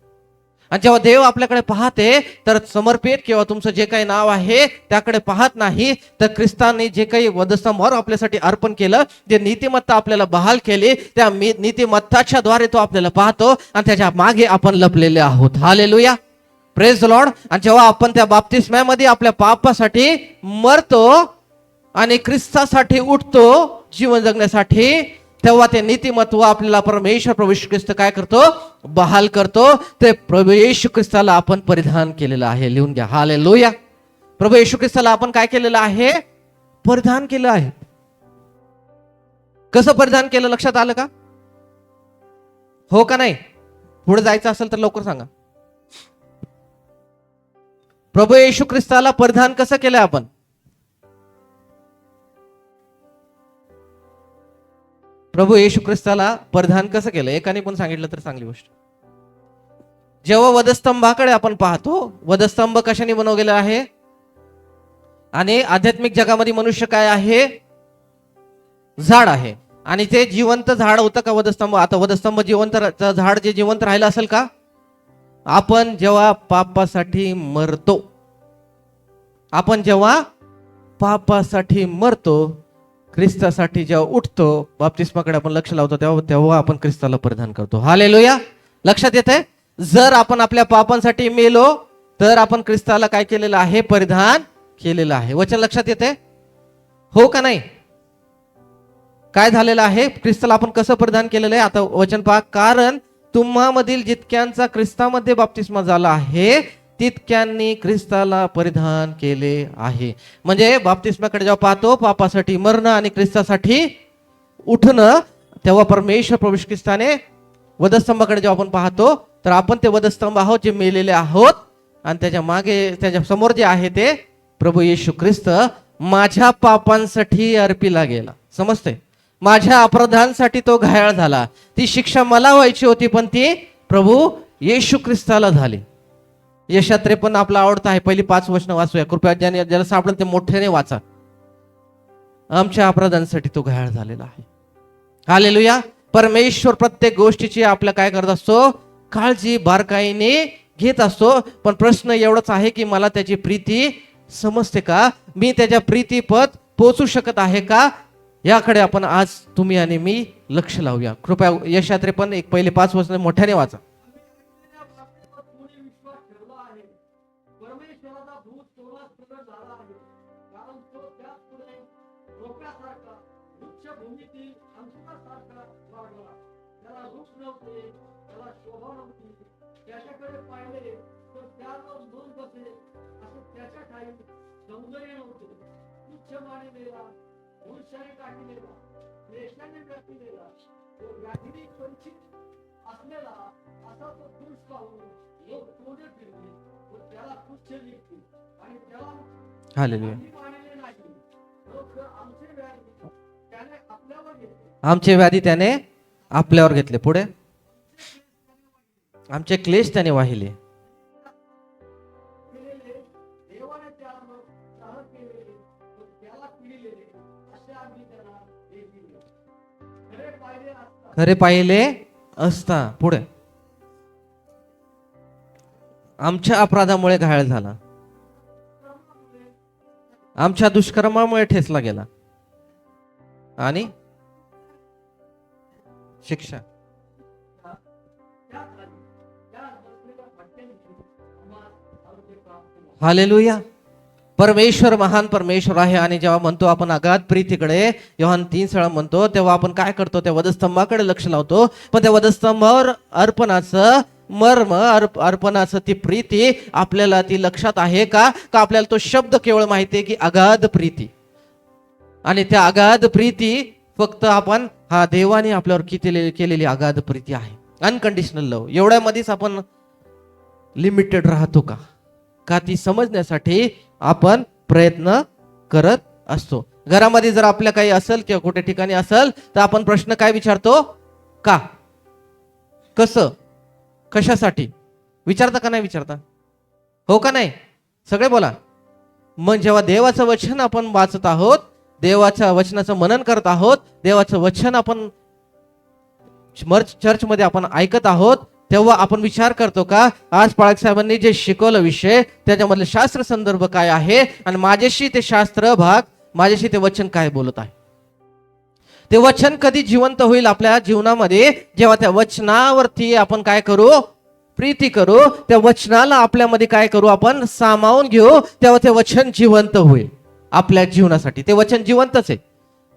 आणि जेव्हा देव आपल्याकडे पाहते तर समर्पित किंवा तुमचं जे काही नाव आहे त्याकडे पाहत नाही, तर ख्रिस्ताने जे काही वधस्तंभावर आपल्यासाठी अर्पण केलं, जे नीतिमत्ता आपल्याला बहाल केली, त्या नीतिमत्ताच्या द्वारे तो आपल्याला पाहतो आणि त्याच्या मागे आपण लपलेले आहोत. हालेलुया. Praise the Lord. आणि जेव्हा आपण त्या बाप्तिस्म्यामध्ये आपल्या पापासाठी मरतो आणि ख्रिस्तासाठी उठतो जीवन जगण्यासाठी, तेव्हा ते नीतिमत्व आपल्याला परमेश्वर प्रभू येशू ख्रिस्त काय करतो? बहाल करतो. ते प्रभू येशू ख्रिस्ताला आपण परिधान केलेलं आहे. लिहून घ्या. हालेलुया. प्रभू येशू ख्रिस्ताला आपण काय केलेलं आहे? परिधान केलं आहे. कसं परिधान केलं? लक्षात आलं का? हो का नाही? पुढे जायचं असेल तर लवकर सांगा. प्रभू येशू ख्रिस्ताला परिधान कसं केलं आपण? प्रभू येशू ख्रिस्ताला परिधान कसं केलं? एकाने पण सांगितलं तर चांगली गोष्ट. जेव्हा वधस्तंभाकडे आपण पाहतो, वधस्तंभ कशाने बनवलेला आहे? आणि आध्यात्मिक जगामध्ये मनुष्य काय आहे? झाड आहे. आणि ते जिवंत झाड होतं का वधस्तंभ? आता वधस्तंभ जिवंत झाड जे जिवंत राहिलं असेल का? आपण जेव्हा पापासाठी मरतो, आपण जेव्हा पापासाठी मरतो, ख्रिस्तासाठी जेव्हा उठतो, बाप्तिस्माकडे आपण लक्ष लावतो, तेव्हा आपण ख्रिस्ताला परिधान करतो. हालेलुया. लक्षात येते? जर आपण आपल्या पापांसाठी मेलो तर आपण ख्रिस्ताला काय केलेलं आहे? परिधान केलेलं आहे. वचन लक्षात येते? हो का नाही? काय झालेलं आहे? ख्रिस्ताला आपण कसं परिधान केलेलं आहे? आता वचन पहा. कारण तुम्हामधील जितक्यांचा ख्रिस्तामध्ये बाप्तिस्मा झाला आहे तितक्यांनी ख्रिस्ताला परिधान केले आहे. म्हणजे बाप्तिस्माकडे जेव्हा पाहतो, पापासाठी मरणं आणि ख्रिस्तासाठी उठणं, तेव्हा परमेश्वर प्रभू येशू ख्रिस्ताने वधस्तंभाकडे जेव्हा आपण पाहतो तर आपण ते वधस्तंभ आहोत जे मेलेले आहोत. आणि त्याच्या मागे त्याच्या समोर जे आहे ते प्रभू येशू ख्रिस्त माझ्या पापांसाठी अर्पीला गेला. समजते? माझ्या अपराधांसाठी तो घायाळ झाला. ती शिक्षा मला व्हायची होती पण ती प्रभू येशू ख्रिस्ताला झाली. यशा 53 आपला आवडता आहे. पहिली 5 वचनं वाचूया कृपया. ज्याला सापडेल ते मोठ्याने वाचा. आमच्या अपराधांसाठी तो घायाळ झालेला आहे. हालेलुया. परमेश्वर प्रत्येक गोष्टीची आपल्या काय करत असतो? काळजी बारकाईने घेत असतो. पण प्रश्न एवढाच आहे की मला त्याची प्रीती समजते का? मी त्याच्या प्रीतीपद पोहोचू शकत आहे का? याकडे आपण आज तुम्ही आणि मी लक्ष लावूया. कृपया यशा 53 एक पहिले 5 वचनं मोठ्याने वाचा. हालेलुया. आमचे व्याधी त्याने आपल्यावर घेतले. पुढे आमचे क्लेश त्याने वाहिले. खरे पाहिले असता. पुढे आमच्या अपराधामुळे घायल झाला, आमच्या दुष्कर्मामुळे ठेचला गेला आणि शिक्षा हालेलुया. परमेश्वर महान परमेश्वर आहे. आणि जेव्हा म्हणतो आपण अगाध प्रीतीकडे, योहान 3 म्हणतो, तेव्हा आपण काय करतो? त्या वधस्तंभाकडे लक्ष लावतो. पण त्या वधस्तंभावर अर्पणाचं मर्म, अर्पणाचं ती प्रीती आपल्याला ती लक्षात आहे का? का आपल्याला तो शब्द केवळ माहिती आहे की अगाध प्रीती. आणि त्या अगाध प्रीती फक्त आपण हा देवाने आपल्यावर किती केलेली अगाध प्रीती आहे, अनकंडिशनल लव, एवढ्यामध्येच आपण लिमिटेड राहतो का? का ती समजण्यासाठी आपण प्रयत्न करत असतो. घरामध्ये जर आपल्या काही असेल किंवा कुठे ठिकाणी असेल तर आपण प्रश्न काय विचारतो? का, कसं, कशासाठी विचारता का नाही विचारता? हो का नाही? सगळे बोला. मग जेव्हा देवाचं वचन आपण वाचत आहोत, देवाच्या वचनाचं मनन करत आहोत, देवाचं वचन आपण चर्चमध्ये आपण ऐकत आहोत, तेव्हा आपण विचार करतो का आज पाळक साहेबांनी जे शिकवलं विषय त्याच्यामधले शास्त्र संदर्भ काय आहे आणि माझ्याशी ते शास्त्र भाग, माझ्याशी ते वचन काय बोलत आहे? ते वचन कधी जिवंत होईल आपल्या जीवनामध्ये? जेव्हा त्या वचनावरती आपण काय करू? प्रीती करू, त्या वचनाला आपल्यामध्ये काय करू? आपण सामावून घेऊ, तेव्हा ते वचन जिवंत होईल आपल्या जीवनासाठी. ते वचन जिवंतच आहे,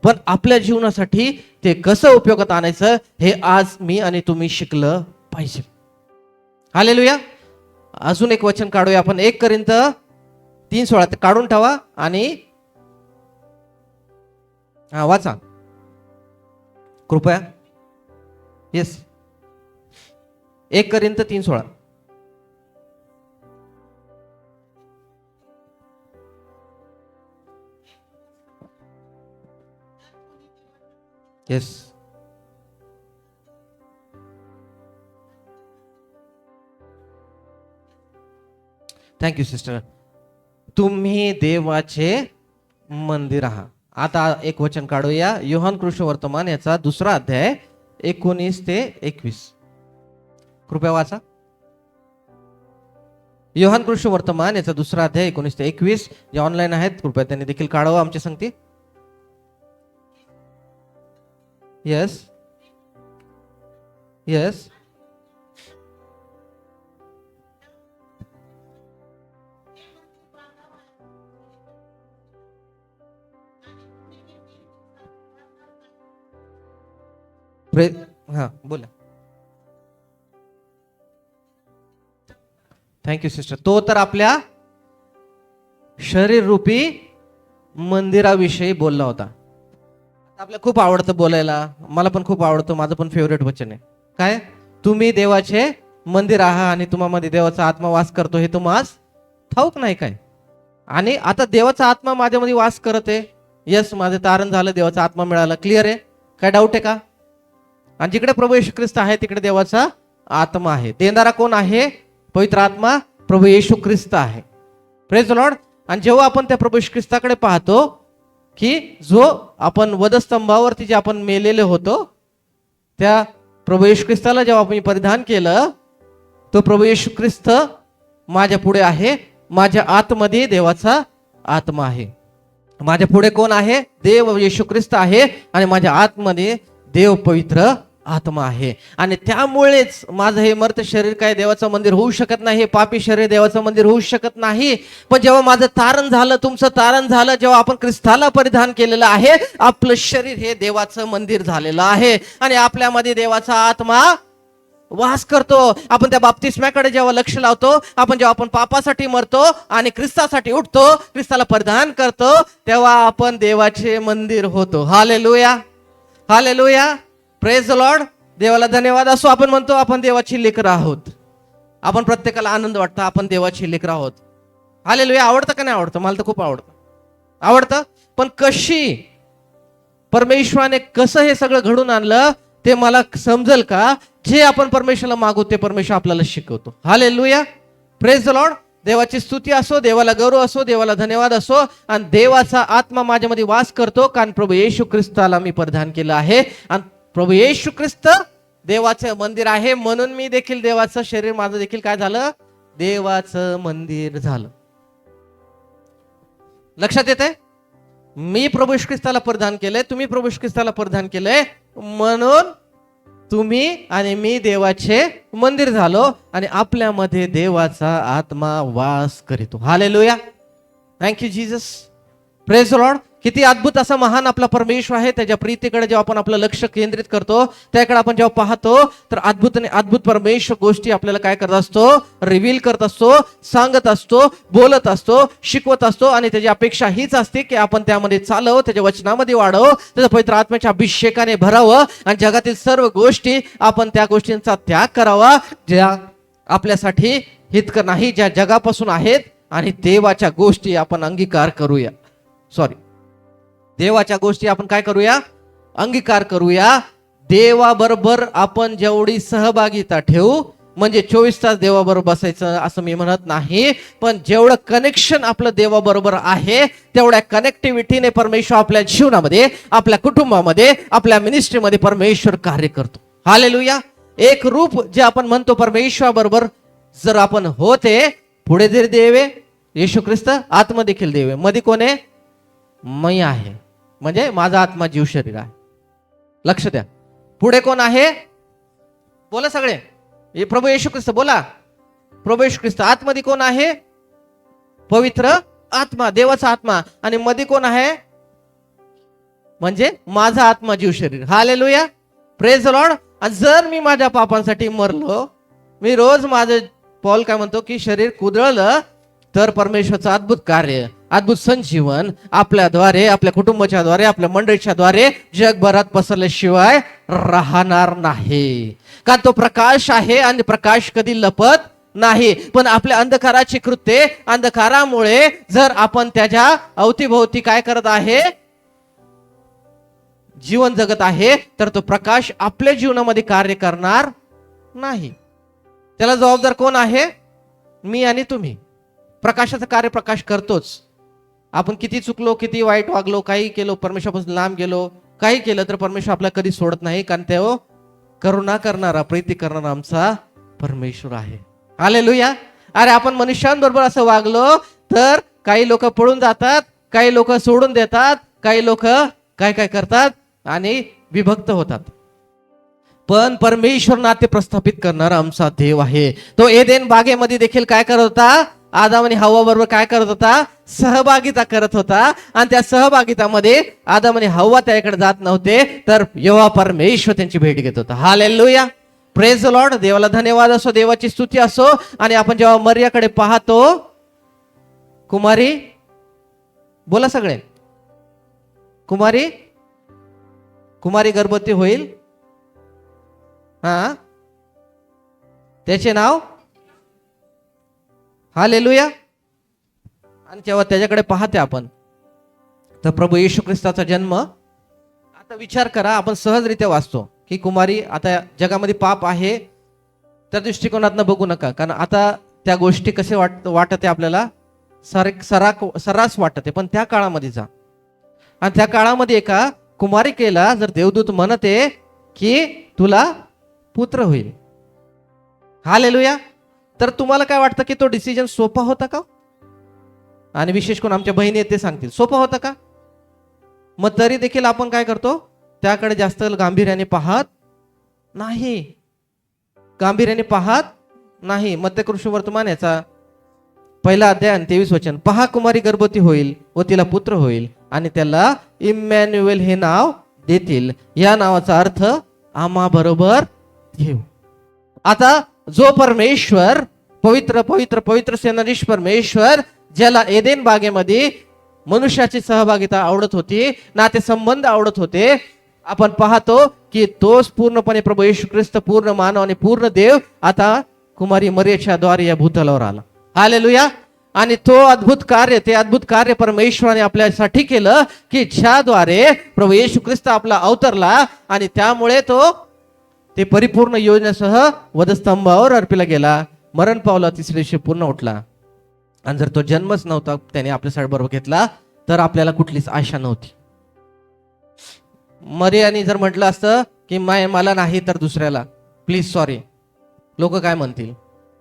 पण आपल्या जीवनासाठी ते कसं उपयोगात आणायचं हे आज मी आणि तुम्ही शिकलं पाहिजे. हालेलुया. अजून एक वचन काढूया आपण. 1 कोरिंथ 3:16 काढून ठेवा आणि वाचा कृपया. Yes, 1 Corinth 3:16. Yes, thank you sister. तुम्ही देवाचे मंदिर आहात. आता एक वचन काढूया. योहान कृष्ण वर्तमान याचा 2 अध्याय 19 ते 21. कृपया वाचा. योहान कृष्ण वर्तमान याचा 2 अध्याय 19 ते 21. जे ऑनलाईन आहेत कृपया त्यांनी देखील काढावं आमच्या संगती. येस, येस, हा बोला. Thank you sister. तो तर आपल्या शरीर रूपी मंदिराविषयी बोलला होता. आपल्याला खूप आवडतं बोलायला, मला पण खूप आवडतं, माझं पण फेवरेट वचन आहे. काय? तुम्ही देवाचे मंदिर आहात आणि तुम्हामध्ये देवाचा आत्मा वास करतो, हे तुम्हाला ठाऊक नाही काय? आणि आता देवाचा आत्मा माझ्यामध्ये वास करत आहे. यस, माझं तारण झालं, देवाचा आत्मा मिळाला. क्लिअर आहे? काय डाऊट आहे का? आणि जिकडे प्रभू येशू ख्रिस्त आहे तिकडे देवाचा आत्मा आहे. देणारा कोण आहे? पवित्र आत्मा प्रभू येशू ख्रिस्त आहे. Praise the Lord. आणि जेव्हा आपण त्या प्रभू येशू ख्रिस्ताकडे पाहतो की जो आपण वधस्तंभावरती जे आपण मेलेले होतो, त्या प्रभू येशू ख्रिस्ताला जेव्हा आपण परिधान केलं, तो प्रभू येशू ख्रिस्त माझ्या पुढे आहे. माझ्या आतमध्ये देवाचा आत्मा आहे. माझ्या पुढे कोण आहे? देव येशू ख्रिस्त आहे आणि माझ्या आतमध्ये देव पवित्र आत्मा आहे. आणि त्यामुळेच माझं हे मर्त शरीर काय देवाचं मंदिर होऊ शकत नाही, हे पापी शरीर देवाचं मंदिर होऊ शकत नाही. पण जेव्हा माझं तारण झालं, तुमचं तारण झालं, जेव्हा आपण ख्रिस्ताला परिधान केलेलं आहे, आपलं शरीर हे देवाचं मंदिर झालेलं आहे आणि आपल्यामध्ये देवाचा आत्मा वास करतो. आपण त्या बाप्तिस्म्याकडे जेव्हा लक्ष लावतो, आपण जेव्हा आपण पापासाठी मरतो आणि ख्रिस्तासाठी उठतो, ख्रिस्ताला परिधान करतो, तेव्हा आपण देवाचे मंदिर होतो. Hallelujah, hallelujah, praise the Lord. देवाला धन्यवाद असो. आपण म्हणतो आपण देवाची लेकरं आहोत. आपण प्रत्येकाला आनंद वाटतं आपण देवाची लेकरं आहोत. हालेलुया. आवडतं का नाही आवडतं? मला तर खूप आवडतं. आवडतं. पण कशी परमेश्वराने कसं हे सगळं घडून आणलं ते मला समजेल का? जे आपण परमेश्वराला मागू ते परमेश्वर आपल्याला शिकवतो. Hallelujah, praise the Lord. देवाची स्तुती असो, देवाला गौरव असो, देवाला धन्यवाद असो. आणि देवाचा आत्मा माझ्यामध्ये वास करतो कारण प्रभू येशू ख्रिस्ताला मी परिधान केलं आहे. आणि प्रभू येशू ख्रिस्त देवाचं मंदिर आहे, म्हणून मी देखील देवाचं शरीर, माझं देखील काय झालं? देवाचं मंदिर झालं. लक्षात येते? मी प्रभू येशू ख्रिस्ताला परिधान केलंय, तुम्ही प्रभू येशू ख्रिस्ताला परिधान केलंय, म्हणून तुम्ही आणि मी देवाचे मंदिर झालो आणि आपल्यामध्ये देवाचा आत्मा वास करीतो. Hallelujah. Thank you Jesus. Praise lord. किती अद्भुत असा महान आपला परमेश्वर आहे. त्याच्या प्रीतीकडे जेव्हा आपण आपलं लक्ष केंद्रित करतो, त्याकडे आपण जेव्हा पाहतो, तर अद्भुत आणि अद्भुत परमेश्वर गोष्टी आपल्याला काय करत असतो, रिव्हील करत असतो, सांगत असतो, बोलत असतो, शिकवत असतो. आणि त्याची अपेक्षा हीच असते की आपण त्यामध्ये चालव, त्याच्या वचनामध्ये वाढव, त्याच्या पवित्र आत्म्याच्या अभिषेकाने भरावं आणि जगातील सर्व गोष्टी आपण त्या गोष्टींचा त्याग करावा ज्या आपल्यासाठी हितकर नाही, ज्या जगापासून आहेत. आणि देवाच्या गोष्टी आपण अंगीकार करूया. देवाच्या गोष्टी आपण काय करूया, अंगीकार करूया. देवाबरोबर आपण जेवढी सहभागिता ठेवू, म्हणजे 24 तास देवाबरोबर बसायचं असं मी म्हणत नाही, पण जेवढं कनेक्शन आपलं देवाबरोबर आहे, तेवढ्या कनेक्टिव्हिटीने परमेश्वर आपल्या जीवनामध्ये, आपल्या कुटुंबामध्ये, आपल्या मिनिस्ट्रीमध्ये परमेश्वर कार्य करतो. हालेलुया. एक रूप जे आपण म्हणतो परमेश्वराबरोबर जर आपण होते, पुढे जरी देवे येशू ख्रिस्त, आत्मा देखील देवे, मध्ये कोण आहे, मी आहे, म्हणजे माझा आत्मा जीव शरीर आहे. लक्ष द्या. पुढे कोण आहे, बोला सगळे, हे प्रभू येशू ख्रिस्त, बोला प्रभू येशू ख्रिस्त. आतमध्ये कोण आहे, पवित्र आत्मा, देवाचा आत्मा. आणि मध्ये कोण आहे, म्हणजे माझा आत्मा जीव शरीर. हालेलुया. Praise the Lord. आणि जर मी माझ्या पापांसाठी मरलो, मी रोज माझं, पॉल काय म्हणतो की शरीर कुदळलं, तर परमेश्वरचं अद्भुत कार्य, अद्भुत संजीवन आपल्याद्वारे, आपल्या कुटुंबाच्या द्वारे, आपल्या मंडळीच्या द्वारे जगभरात पसरल्याशिवाय राहणार नाही. कारण तो प्रकाश आहे आणि प्रकाश कधी लपत नाही. पण आपल्या अंधकाराची कृत्ये, अंधकारामुळे जर आपण त्याच्या अवतीभोवती काय करत आहे, जीवन जगत आहे, तर तो प्रकाश आपल्या जीवनामध्ये कार्य करणार नाही. त्याला जबाबदार कोण आहे, मी आणि तुम्ही. प्रकाशाचं कार्य प्रकाश करतोच. आपण किती चुकलो, किती वाईट वागलो, काही केलो, परमेश्वरापासून लांब गेलो, काही केलं, तर परमेश्वर आपल्याला कधी सोडत नाही. कारण तो करुणा करणारा, प्रीती करणारा आमचा परमेश्वर आहे. हालेलुया. अरे आपण मनुष्यांबरोबर असं वागलो तर काही लोक पळून जातात, काही लोक सोडून देतात, काही लोक काय काय करतात आणि विभक्त होतात. पण परमेश्वर नाते प्रस्थापित करणारा आमचा देव आहे. तो एदेन बागेमध्ये देखील काय करत होता, आदाम आणि हव्वा बरोबर काय करत होता, सहभागिता करत होता. आणि त्या सहभागितामध्ये आदाम आणि हव्वा त्याकडे जात नव्हते, तर यहोवा परमेश्वर त्यांची भेट घेत होता. हालेलुया. Praise the Lord. देवाला धन्यवाद असो, देवाची स्तुती असो. आणि आपण जेव्हा मरियाकडे पाहतो, कुमारी, बोला सगळे, कुमारी, कुमारी गर्भवती होईल, हा, त्याचे नाव, हालेलुया. आणि जेव्हा त्याच्याकडे पाहते आपण, तर प्रभू येशू ख्रिस्ताचा जन्म, आता विचार करा, आपण सहजरित्या वाचतो की कुमारी, आता जगामध्ये पाप आहे त्या दृष्टिकोनातनं बघू नका, कारण आता त्या गोष्टी कसे वाटते आपल्याला, सर्रास वाटते. पण त्या काळामध्ये जा, आणि त्या काळामध्ये एका कुमारिकेला जर देवदूत म्हणते की तुला पुत्र होईल, हालेलुया, तर तुम्हाला काय वाटतं की तो डिसिजन सोपा होता का? आणि विशेष करून आमच्या बहिणी ते सांगतील, सोपा होता का? मग तरी देखील आपण काय करतो, त्याकडे जास्त गांभीर्याने पाहत नाही, गांभीर्याने पाहत नाही. मध्यकृष्ण वर्तमान याचा 1 अध्याय आणि 23 वचन, पहा कुमारी गर्भवती होईल व तिला पुत्र होईल आणि त्याला इमॅन्युएल हे नाव देतील. या नावाचा अर्थ आम्हा बरोबर देव. आता जो परमेश्वर, पवित्र पवित्र पवित्र सेनाधीश परमेश्वर, ज्याला एदेन बागेमध्ये मनुष्याची सहभागिता आवडत होती, नाते संबंध आवडत होते, आपण पाहतो की तोच पूर्णपणे प्रभू येशू ख्रिस्त, पूर्ण मानव आणि पूर्ण देव, आता कुमारी मरियेच्या द्वारे या भूतलावर आला. हालेलुया. आणि तो अद्भुत कार्य, ते अद्भुत कार्य परमेश्वराने आपल्यासाठी केलं की ज्याद्वारे प्रभू येशू ख्रिस्त आपला अवतरला, आणि त्यामुळे तो ते परिपूर्ण योजनेसह वधस्तंभावर अर्पीला गेला, मरण पावला, तिसऱ्या दिवशी पूर्ण उठला. आणि जर तो जन्मच नव्हता त्याने आपल्यासाठी बरोबर घेतला, तर आपल्याला कुठलीच आशा नव्हती. मरियाने जर म्हटलं असतं की मला नाही तर दुसऱ्याला, प्लीज सॉरी, लोक काय म्हणतील,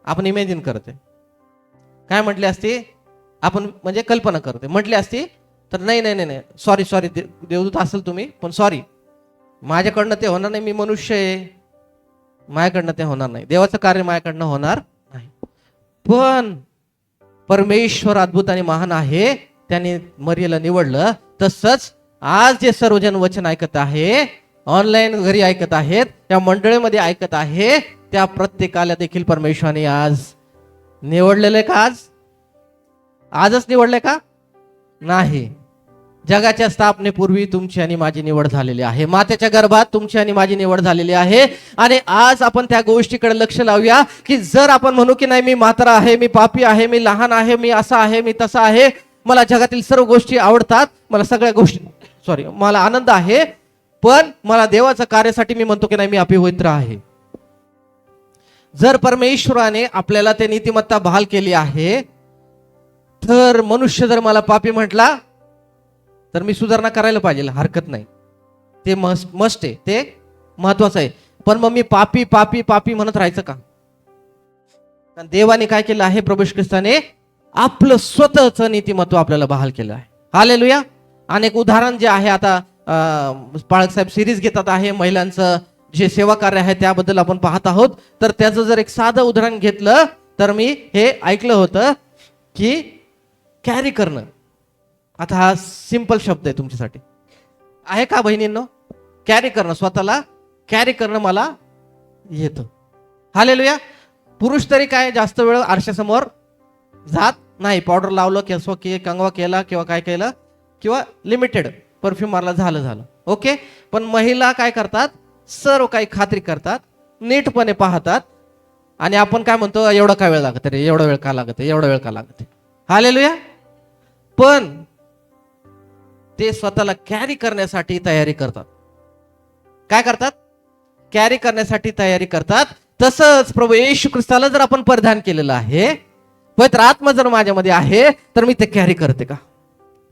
आपण इमॅजिन करते, काय म्हटले असते, आपण म्हणजे कल्पना करते, म्हटले असते तर नाही नाही नाही सॉरी सॉरी, देवदूत असेल तुम्ही, पण सॉरी, माझ्याकडनं ते होणार नाही, मी मनुष्य आहे, माझ्याकडनं ते होणार नाही, देवाचं कार्य माझ्याकडनं होणार नाही. पण परमेश्वर अद्भुत आणि महान आहे, त्याने मरियला निवडलं. तसंच आज जे सर्वजन वचन ऐकत आहे, ऑनलाईन घरी ऐकत आहेत, त्या मंडळीमध्ये ऐकत आहे, त्या प्रत्येकाला देखील परमेश्वराने आज निवडलेले का? आजच निवडले का? नाही. जगाच्या स्थापनेपूर्वी तुमची आणि माझी निवड झालेली आहे. मातेच्या गर्भात तुमची आणि माझी निवड झालेली आहे. आणि आज आपण त्या गोष्टीकडे लक्ष लावूया की जर आपण म्हणू की नाही, मी म्हातारा आहे, मी पापी आहे, मी लहान आहे, मी असा आहे, मी तसा आहे, मला जगातील सर्व गोष्टी आवडतात, मला सगळ्या गोष्टी मला आनंद आहे, पण मला देवाच्या कार्यासाठी मी म्हणतो की नाही, मी अपवित्र आहे. जर परमेश्वराने आपल्याला ते नीतिमत्ता बहाल केली आहे, तर मनुष्य जर मला पापी म्हटला तर मी सुधारणा करायला पाहिजे, हरकत नाही. ते मस्ट आहे, ते महत्वाचं आहे. पण मग मी पापी पापी पापी म्हणत राहायचं का? कारण देवाने काय केलं आहे, प्रभू ख्रिस्ताने आपलं स्वतःच नीतिमत्व आपल्याला बहाल केलं आहे. हालेलुया. अनेक उदाहरण जे आहे, आता पाळक साहेब सिरीज घेतात आहे, महिलांचं जे सेवा कार्य आहे त्याबद्दल आपण पाहत आहोत. तर त्याचं जर एक साधं उदाहरण घेतलं तर मी हे ऐकलं होतं की कॅरी करणं. आता हा सिंपल शब्द आहे तुमच्यासाठी, आहे का बहिणींनो? कॅरी करणं, स्वतःला कॅरी करणं मला येतं. हालेलुया. पुरुष तरी काय जास्त वेळ आरशासमोर जात नाही. पावडर लावलं किंवा कंगवा केला किंवा काय केलं किंवा लिमिटेड परफ्यूम मारला, झालं. ओके. पण महिला काय करतात, सर्व काही खात्री करतात, नीटपणे पाहतात. आणि आपण काय म्हणतो, एवढा काय वेळ लागत रे, एवढा वेळ का लागत, एवढा वेळ का लागत. हालेलुया. पण ते स्वतःला कॅरी करण्यासाठी तयारी करतात. काय करतात? कॅरी करण्यासाठी तयारी करतात. तसंच प्रभू येशू ख्रिस्ताला जर आपण परिधान केलेलं आहे, पवित्र आत्मा जर माझ्यामध्ये आहे, तर मी ते कॅरी करते का?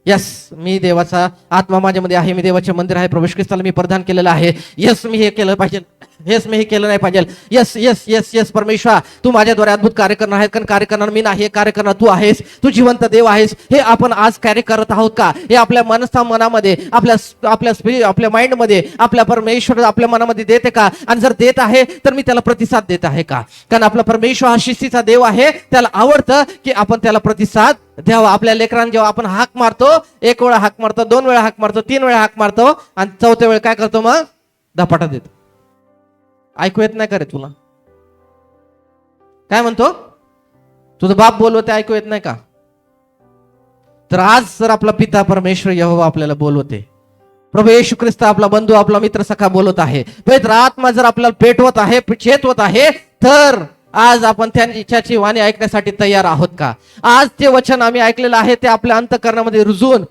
यस, मी देवाचा आत्मा माझ्यामध्ये आहे, मी देवाचे मंदिर आहे, प्रभू ख्रिस्ताला मी परिधान केलेलं आहे. यस, मी हे केलं पाहिजे, यस मी हे केलं नाही पाहिजे. यस यस यस यस परमेश्वर, तू माझ्याद्वारे अद्भुत कार्य करणार आहे. कारण कार्य करणार मी नाही, कार्य करणार तू आहेस, तू जिवंत देव आहेस. हे आपण आज कॅरी करत आहोत का? हे आपल्या मनामध्ये, आपल्या माइंडमध्ये, आपल्या परमेश्वर आपल्या मनामध्ये देते का? आणि जर देत आहे तर मी त्याला प्रतिसाद देत आहे का? कारण आपला परमेश्वर हा शिस्तीचा देव आहे. त्याला आवडतं की आपण त्याला प्रतिसाद द्यावा. आपल्या लेकरांना जेव्हा आपण हाक मारतो, एक वेळा हाक मारतो, दोन वेळा हाक मारतो, तीन वेळा हाक मारतो, आणि चौथ्या वेळ काय करतो, मग धपाटा देतो. ऐकू येत नाही का रे तुला? काय म्हणतो? तुझं बाप बोलवते, ऐकू येत नाही का? तर आज जर आपला पिता परमेश्वर यहोवा आपल्याला बोलवते, प्रभू येशू ख्रिस्त आपला बंधू, आपला मित्र सखा बोलत आहे, पवित्र आत्मा जर आपल्याला पेटवत आहे, चेतवत आहे, तर आज आपण त्यांची वाणी ऐकण्यासाठी तयार आहोत का? आज ते वचन आम्ही ऐकलेलं आहे ते आपल्या अंतःकरणामध्ये रुजून,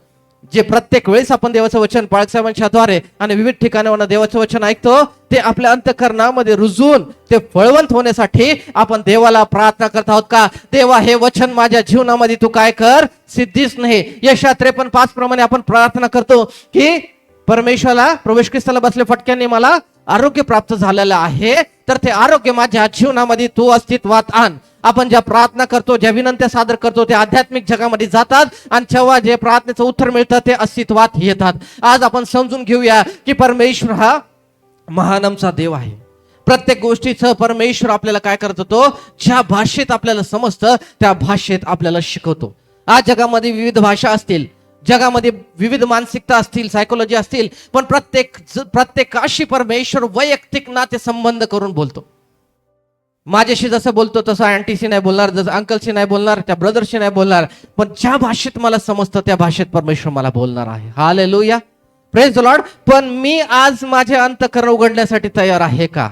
जे प्रत्येक वेळेस आपण देवाचं वचन पाळक साहेबांच्या द्वारे आणि विविध ठिकाणावर देवाचं वचन ऐकतो, ते आपल्या अंतःकरणामध्ये रुजून ते फळवंत होण्यासाठी आपण देवाला प्रार्थना करत आहोत का? देवा, हे वचन माझ्या जीवनामध्ये तू काय कर, सिद्धीच नाही. यशा 53:5 प्रमाणे आपण प्रार्थना करतो की परमेश्वराला, प्रभू ख्रिस्ताला बसले फटक्यांनी मला आरोग्य प्राप्त झालेलं आहे, तर ते आरोग्य माझ्या जीवनामध्ये तू अस्तित्वात आण. आपण ज्या प्रार्थना करतो, ज्या विनंत्या सादर करतो, ते आध्यात्मिक जगामध्ये जातात आणि जेव्हा जे प्रार्थनेचं उत्तर मिळतं ते अस्तित्वात येतात. आज आपण समजून घेऊया की परमेश्वर हा महान आमचा देव आहे. प्रत्येक गोष्टीचं परमेश्वर आपल्याला काय करत होतो, ज्या भाषेत आपल्याला समजतं त्या भाषेत आपल्याला शिकवतो. आज जगामध्ये विविध भाषा असतील, जगामध्ये विविध मानसिकता असतील, सायकोलॉजी असतील, पण प्रत्येकाशी परमेश्वर वैयक्तिक नाते संबंध करून बोलतो. माझ्याशी जसं बोलतो तसं आंटीशी नाही बोलणार, जसं अंकलशी नाही बोलणार, त्या ब्रदरशी नाही बोलणार, पण ज्या भाषेत मला समजतं त्या भाषेत परमेश्वर मला बोलणार आहे. Hallelujah, praise the Lord. पण मी आज माझे अंतःकरण उघडण्यासाठी तयार आहे का?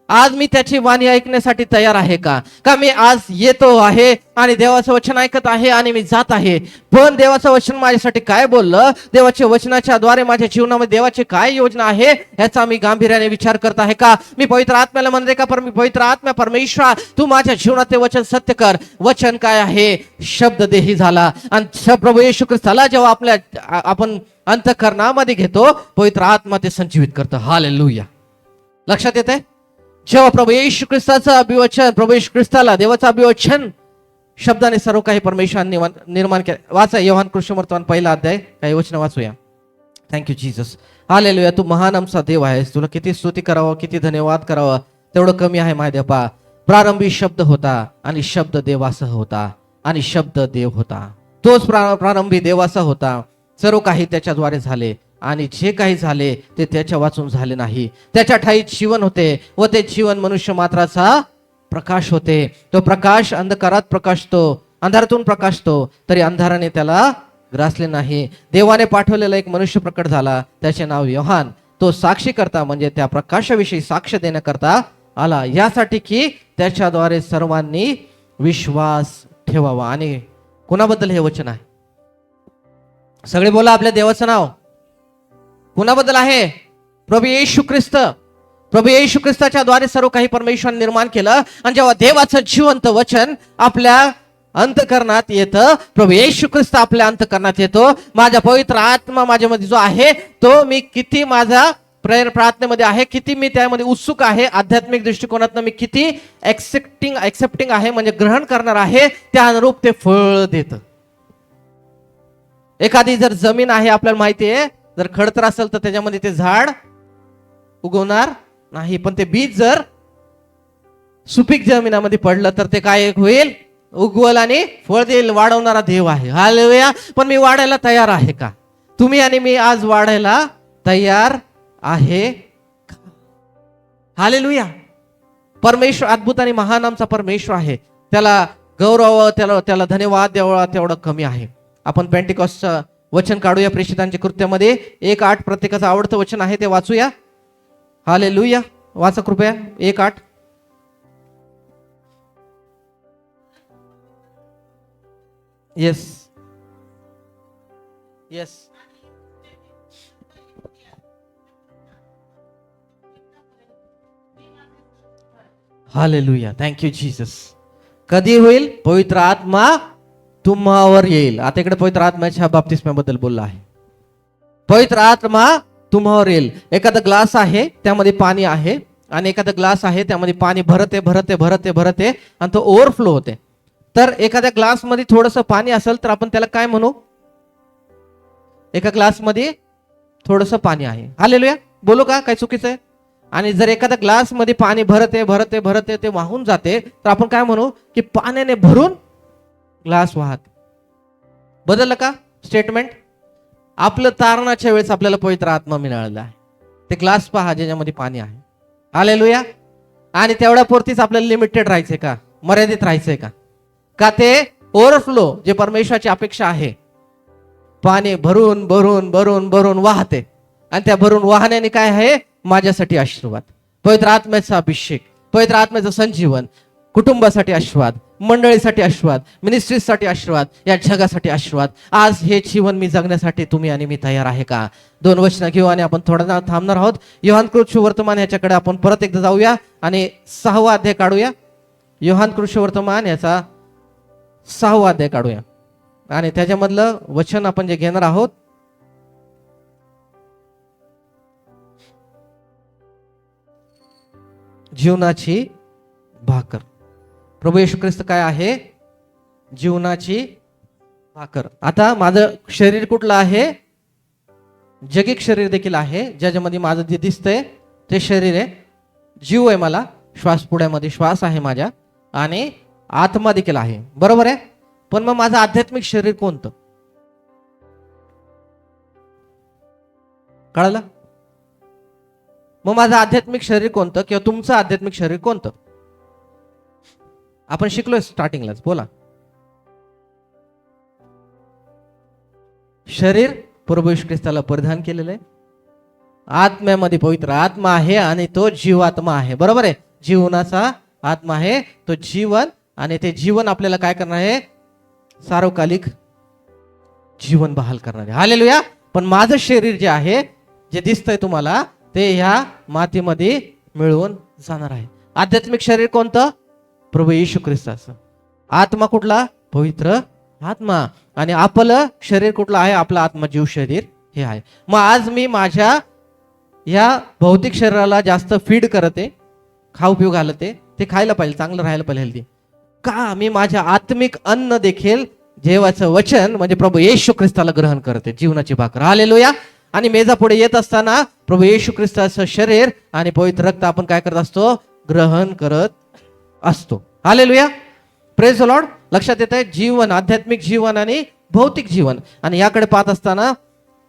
आज मी त्याची वाणी ऐकण्यासाठी तयार आहे का? का मी आज येतो आहे आणि देवाचं वचन ऐकत आहे आणि मी जात आहे, पण देवाचं वचन माझ्यासाठी काय बोललं, देवाच्या वचनाच्या द्वारे माझ्या जीवनामध्ये देवाची काय योजना आहे याचा मी गांभीर्याने विचार करत आहे का? मी पवित्र आत्म्याला म्हणते का, मी पवित्र आत्मा परमेश्वर तू माझ्या जीवनात ते वचन सत्य कर. वचन काय आहे? शब्द देही झाला. आणि प्रभू येशू ख्रिस्ताला जेव्हा आपण अंतःकरणामध्ये घेतो, पवित्र आत्मा ते संजीवित करतं. हालेलुया. लक्षात येते? जेव्हा प्रभू येशू ख्रिस्ताचं अभिवचन, प्रभू येशू ख्रिस्ताला देवाचं अभिवचन शब्दाने सर्व काही परमेश्वराने निर्माण केलं. वाचा योहान कृष्णवर्तमान 1 अध्याय, काही वचन वाचूया. Thank you Jesus. हालेलुया. तू महान आमचा देव आहेस, तुला किती स्तुती करावं, किती धन्यवाद करावं तेवढं कमी आहे माझ्या देवा. प्रारंभी शब्द होता आणि शब्द देवासह होता आणि शब्द देव होता. तोच प्रारंभी देवाचा होता. सर्व काही त्याच्याद्वारे झाले आणि जे काही झाले ते त्याच्या वाचून झाले नाही. त्याच्या ठाई जीवन होते व ते जीवन मनुष्य मात्राचा प्रकाश होते. तो प्रकाश अंधकारात प्रकाशतो, अंधारातून प्रकाशतो, तरी अंधाराने त्याला ग्रासले नाही. देवाने पाठवलेला एक मनुष्य प्रकट झाला, त्याचे नाव योहान. तो साक्षी करता म्हणजे त्या प्रकाशाविषयी साक्ष देण्याकरता आला, यासाठी की त्याच्याद्वारे सर्वांनी विश्वास ठेवावा. आणि कुणाबद्दल हे वचन आहे? सगळे बोला, आपल्या देवाचं नाव कुणाबद्दल आहे? प्रभू येशू ख्रिस्त. प्रभू येशू ख्रिस्ताच्या द्वारे सर्व काही परमेश्वराने निर्माण केलं. आणि जेव्हा देवाचं जिवंत वचन आपल्या अंतकरणात येतं, प्रभू येशू ख्रिस्त आपल्या अंतकरणात येतो, माझा पवित्र आत्मा माझ्यामध्ये जो आहे तो मी किती माझा प्रार्थनेमध्ये आहे, किती मी त्यामध्ये उत्सुक आहे, आध्यात्मिक दृष्टिकोनातून मी किती एक्सेप्टिंग आहे म्हणजे ग्रहण करणार आहे, त्या अनुरूप ते फळ देतं. एखादी जर जमीन आहे, आपल्याला माहिती आहे, जर खडतर असेल तर त्याच्यामध्ये ते झाड उगवणार नाही. पण ते बीज जर सुपीक जमिनामध्ये पडलं तर ते काय होईल? उगवल आणि फळ देईल. वाढवणारा देव आहे. हालेलुया. पण मी वाढायला तयार आहे का? तुम्ही आणि मी आज वाढायला तयार आहे का? हालेलुया. परमेश्वर अद्भुत आणि महान आमचा परमेश्वर आहे. त्याला गौरव, त्याला धन्यवाद द्यावा तेवढं कमी आहे. आपण पेंटिकॉस्टचं वचन काढूया. प्रेषितांच्या कृत्यामध्ये 1:8 प्रत्येकाचं आवडतं वचन आहे, ते वाचूया. हालेलुया. वाचा कृपया 1:8. Yes yes. Hallelujah. Thank you Jesus. कधी होईल? पवित्र आत्मा तुम्हावर येईल. आता इकडे पवित्र आत्म्याच्या बाप्तिस्म्याबद्दल बोलला आहे. पवित्र आत्मा तुम्हावर येईल. एखादा ग्लास आहे, त्यामध्ये पाणी आहे, आणि एखादा ग्लास आहे, त्यामध्ये पाणी भरते भरते भरते भरते आणि तो ओव्हरफ्लो होते. तर एखाद्या ग्लासमध्ये थोडंसं पाणी असेल तर आपण त्याला काय म्हणू? एका ग्लासमध्ये थोडंसं पाणी आहे. हालेलुया. बोलू का? काय चुकीचं आहे? आणि जर एखाद्या ग्लासमध्ये पाणी भरते भरते भरते ते वाहून जाते तर आपण काय म्हणू? की पाण्याने भरून ग्लास वाहत. बदललं का स्टेटमेंट? आपलं तारणाच्या वेळेस आपल्याला पवित्र आत्मा मिळालेला आहे. ते ग्लास पहा ज्याच्यामध्ये पाणी आहे. हालेलुया. आणि तेवढ्या पुरतीच आपल्याला लिमिटेड राहायचंय का? मर्यादित राहायचंय का? का ते ओव्हरफ्लो जे परमेश्वराची अपेक्षा आहे, पाणी भरून भरून भरून भरून वाहते, आणि त्या भरून वाहण्याने काय आहे? माझ्यासाठी आशीर्वाद, पवित्र आत्म्याचा अभिषेक, पवित्र आत्म्याचं संजीवन, कुटुंबासाठी आशीर्वाद, मंडळीसाठी आशीर्वाद, मिनिस्ट्रीसाठी आशीर्वाद, या जगासाठी आशीर्वाद. आज हे जीवन मी जगण्यासाठी तुम्ही आणि मी तयार आहे का? 2 वचनं घेऊ आणि आपण थोडा वेळ थांबणार आहोत. योहान कृत सुवर्तमान याच्याकडे आपण परत एकदा जाऊया आणि 6वा अध्याय काढूया. योहान कृत सुवर्तमान याचा 6वा अध्याय काढूया आणि त्याच्यामधलं वचन आपण जे घेणार आहोत, जीवनाची भाकर. प्रभू येशू ख्रिस्त काय आहे? जीवनाची भाकर. आता माझं शरीर कुठलं आहे? जगिक शरीर देखील आहे, ज्याच्यामध्ये माझं जे दिसतंय ते शरीर आहे. जीव आहे मला, श्वास, पुढ्यामध्ये श्वास आहे माझ्या, आणि आत्मा देखील आहे. बरोबर आहे. पण मग माझं आध्यात्मिक शरीर कोणतं? कळलं? मग माझं आध्यात्मिक शरीर कोणतं, किंवा तुमचं आध्यात्मिक शरीर कोणतं? आपण शिकलोय स्टार्टिंगलाच. बोला. शरीर प्रभू येशू ख्रिस्ताला परिधान केलेलं आहे. आत्म्यामध्ये पवित्र आत्मा आहे आणि तो जीवात्मा आहे. बरोबर आहे. जीवनाचा आत्मा आहे तो जीवन, आणि ते जीवन आपल्याला काय करणार आहे? सार्वकालिक जीवन बहाल करणार आहे. हालेलुया. पण माझं शरीर जे आहे, जे दिसतंय तुम्हाला, ते ह्या मातीमध्ये मिळून जाणार आहे. आध्यात्मिक शरीर कोणतं? प्रभू येशू ख्रिस्ताचं. आत्मा कुठला? पवित्र आत्मा. आणि आपलं शरीर कुठलं आहे? आपलं आत्मा जीव शरीर हे आहे. मग आज मी माझ्या या भौतिक शरीराला जास्त फीड करते, खाऊ पिऊ घालते, ते खायला पाहिजे, चांगलं राहायला पाहिजे, हेल्दी. का? मी माझ्या आत्मिक अन्न देखील देवाचं वचन म्हणजे प्रभू येशू ख्रिस्ताला ग्रहण करते, जीवनाची भाकर. हालेलुया. आणि मेजा पुढे येत असताना प्रभू येशू ख्रिस्ताचं शरीर आणि पवित्र रक्त आपण काय करत असतो? ग्रहण करत असतो. हालेलुया. Praise Lord. लक्षात येत आहे जीवन, आध्यात्मिक जीवन आणि भौतिक जीवन. आणि याकडे पाहत असताना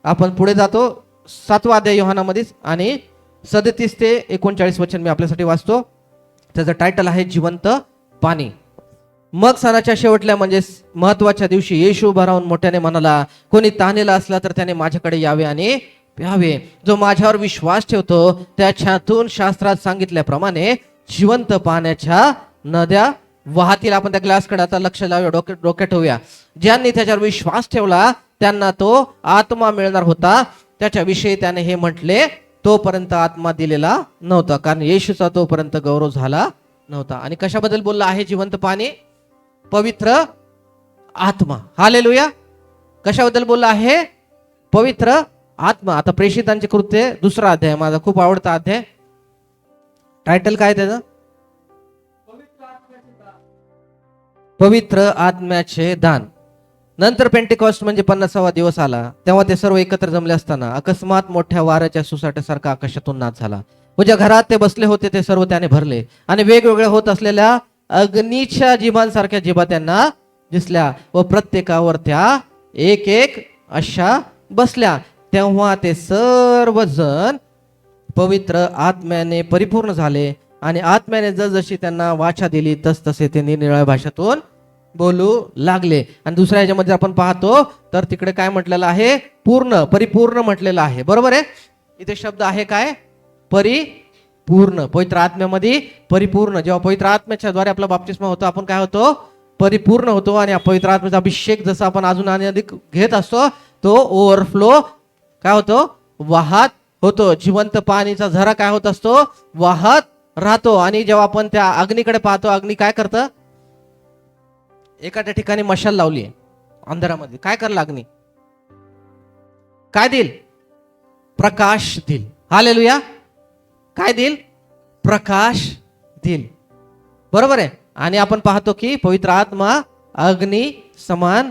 आपण पुढे जातो 7वा अध्याय योहानामध्येच आणि 37 ते 39 वचन मी आपल्यासाठी वाचतो. त्याचं टायटल आहे जिवंत पाणी. मग सणाच्या शेवटल्या म्हणजे महत्वाच्या दिवशी येशू उभा राहून मोठ्याने म्हणाला, कोणी तहानेला असला तर त्याने माझ्याकडे यावे आणि प्यावे. जो माझ्यावर विश्वास ठेवतो त्याच्यातून शास्त्रात सांगितल्याप्रमाणे जिवंत पाण्याच्या नद्या वाहतील. आपण त्या ग्लासकडे आता लक्ष लावूया, डोक्यात ठेवूया. ज्यांनी त्याच्यावर विश्वास ठेवला त्यांना तो आत्मा मिळणार होता. त्याच्याविषयी त्याने हे म्हटले, तोपर्यंत आत्मा दिलेला नव्हता, कारण येशूचा तोपर्यंत गौरव झाला नव्हता. आणि कशाबद्दल बोलला आहे जिवंत पाणी? पवित्र आत्मा. हालेलुया. कशाबद्दल बोलला आहे? पवित्र आत्मा. आता प्रेषितांचे कृत्य 2रा अध्याय, माझा खूप आवडता अध्याय. टायटल काय त्याचं? पवित्र आत्म्याचे दान. नंतर पेंटिकॉस्ट म्हणजे 50वा दिवस आला, तेव्हा ते सर्व एकत्र जमले असताना अकस्मात मोठ्या वाऱ्याच्या सुसाट्यासारखा आकाशातून नाद झाला व ज्या घरात ते बसले होते ते सर्व त्याने भरले. आणि वेगवेगळ्या होत असलेल्या अग्नीच्या जिभांसारख्या जिभा त्यांना दिसल्या व प्रत्येकावर त्या एक एक अशा बसल्या. तेव्हा ते सर्वजण पवित्र आत्म्याने परिपूर्ण झाले आणि आत्म्याने जसजशी त्यांना वाचा दिली तसतसे ते निरनिराळ्या भाषेतून बोलू लागले. आणि दुसऱ्या ह्याच्यामध्ये आपण पाहतो तर तिकडे काय म्हटलेलं आहे? पूर्ण, परिपूर्ण म्हटलेलं आहे. बरोबर आहे. इथे शब्द आहे काय? परिपूर्ण. पवित्र आत्म्यामध्ये परिपूर्ण. जेव्हा पवित्र आत्म्याच्या द्वारे आपला बाप्तिस्मा होतो आपण काय होतो? परिपूर्ण होतो. आणि पवित्र आत्म्याचा अभिषेक जसा आपण अजून आणि अधिक घेत असतो तो ओव्हरफ्लो काय होतो? वाहत होतो. जिवंत पाणीचा झरा काय होत असतो? वाहत राहतो. आणि जेव्हा आपण त्या अग्नीकडे पाहतो, अग्नी काय करतं? एका ठिकाणी मशाल लावली आहे अंधारामध्ये, काय करला अग्नी? काय देईल? प्रकाश देईल. हालेलुया. काय देईल? प्रकाश देईल. बरोबर आहे. आणि आपण पाहतो की पवित्र आत्मा अग्नी समान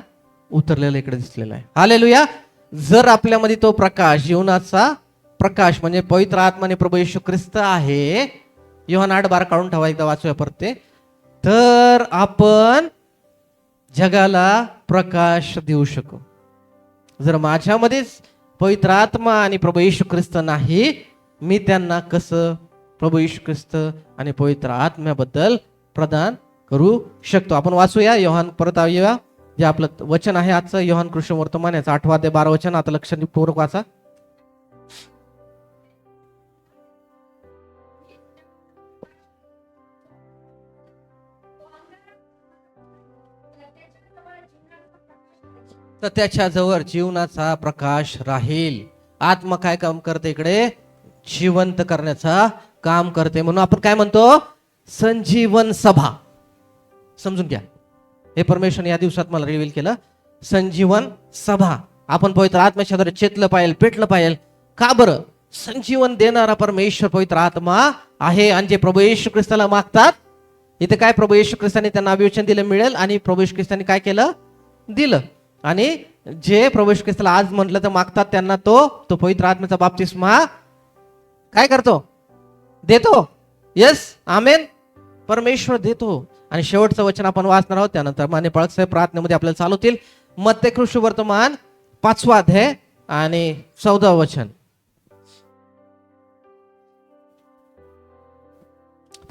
उतरलेला इकडे दिसलेला आहे. हालेलुया. जर आपल्यामध्ये तो प्रकाश, जीवनाचा प्रकाश म्हणजे पवित्र आत्माने प्रभू येशू ख्रिस्त आहे, योहान 8:12 काढून ठेवा, एकदा वाचूया परत ते. तर आपण जगाला प्रकाश देऊ शकू. जर माझ्यामध्येच पवित्र आत्मा आणि प्रभू येशू ख्रिस्त नाही, मी त्यांना कसं प्रभू येशू ख्रिस्त आणि पवित्र आत्म्याबद्दल प्रदान करू शकतो? आपण वाचूया योहान, परत येऊया जे आपलं वचन आहे आजचं, योहान कृष्ण वर्तमान याचं 8 ते 12 वचन. आता लक्षपूर्वक वाचा. तर त्याच्या जवळ जीवनाचा प्रकाश राहील. आत्मा काय काम करते? इकडे जिवंत करण्याचा काम करते. म्हणून आपण काय म्हणतो? संजीवन सभा. समजून घ्या, हे परमेश्वर या दिवसात मला रिव्हील केलं. संजीवन सभा. आपण पवित्र आत्म्याच्या द्वारे चेतलं पाहिजे, पेटलं पाहिजे. का बरं? संजीवन देणारा परमेश्वर पवित्र आत्मा आहे. आणि जे प्रभू येशू ख्रिस्ताला मागतात, इथे काय प्रभू येशू ख्रिस्ताने त्यांना अभिवचन दिलं मिळेल. आणि प्रभू येशू ख्रिस्ताने काय केलं? दिलं. आणि जे प्रभू येशू ख्रिस्ताला आज म्हटलं तर मागतात त्यांना तो पवित्र आत्म्याचा बाप्तिस्मा काय करतो? देतो. येस, आमेन. परमेश्वर देतो. आणि शेवटचं वचन आपण वाचणार आहोत, त्यानंतर मान्य पाळक साहेब प्रार्थनेमध्ये आपल्याला चालवतील. मत्ते कृष्ण वर्तमान 5वा अध्याय आणि 14व वचन.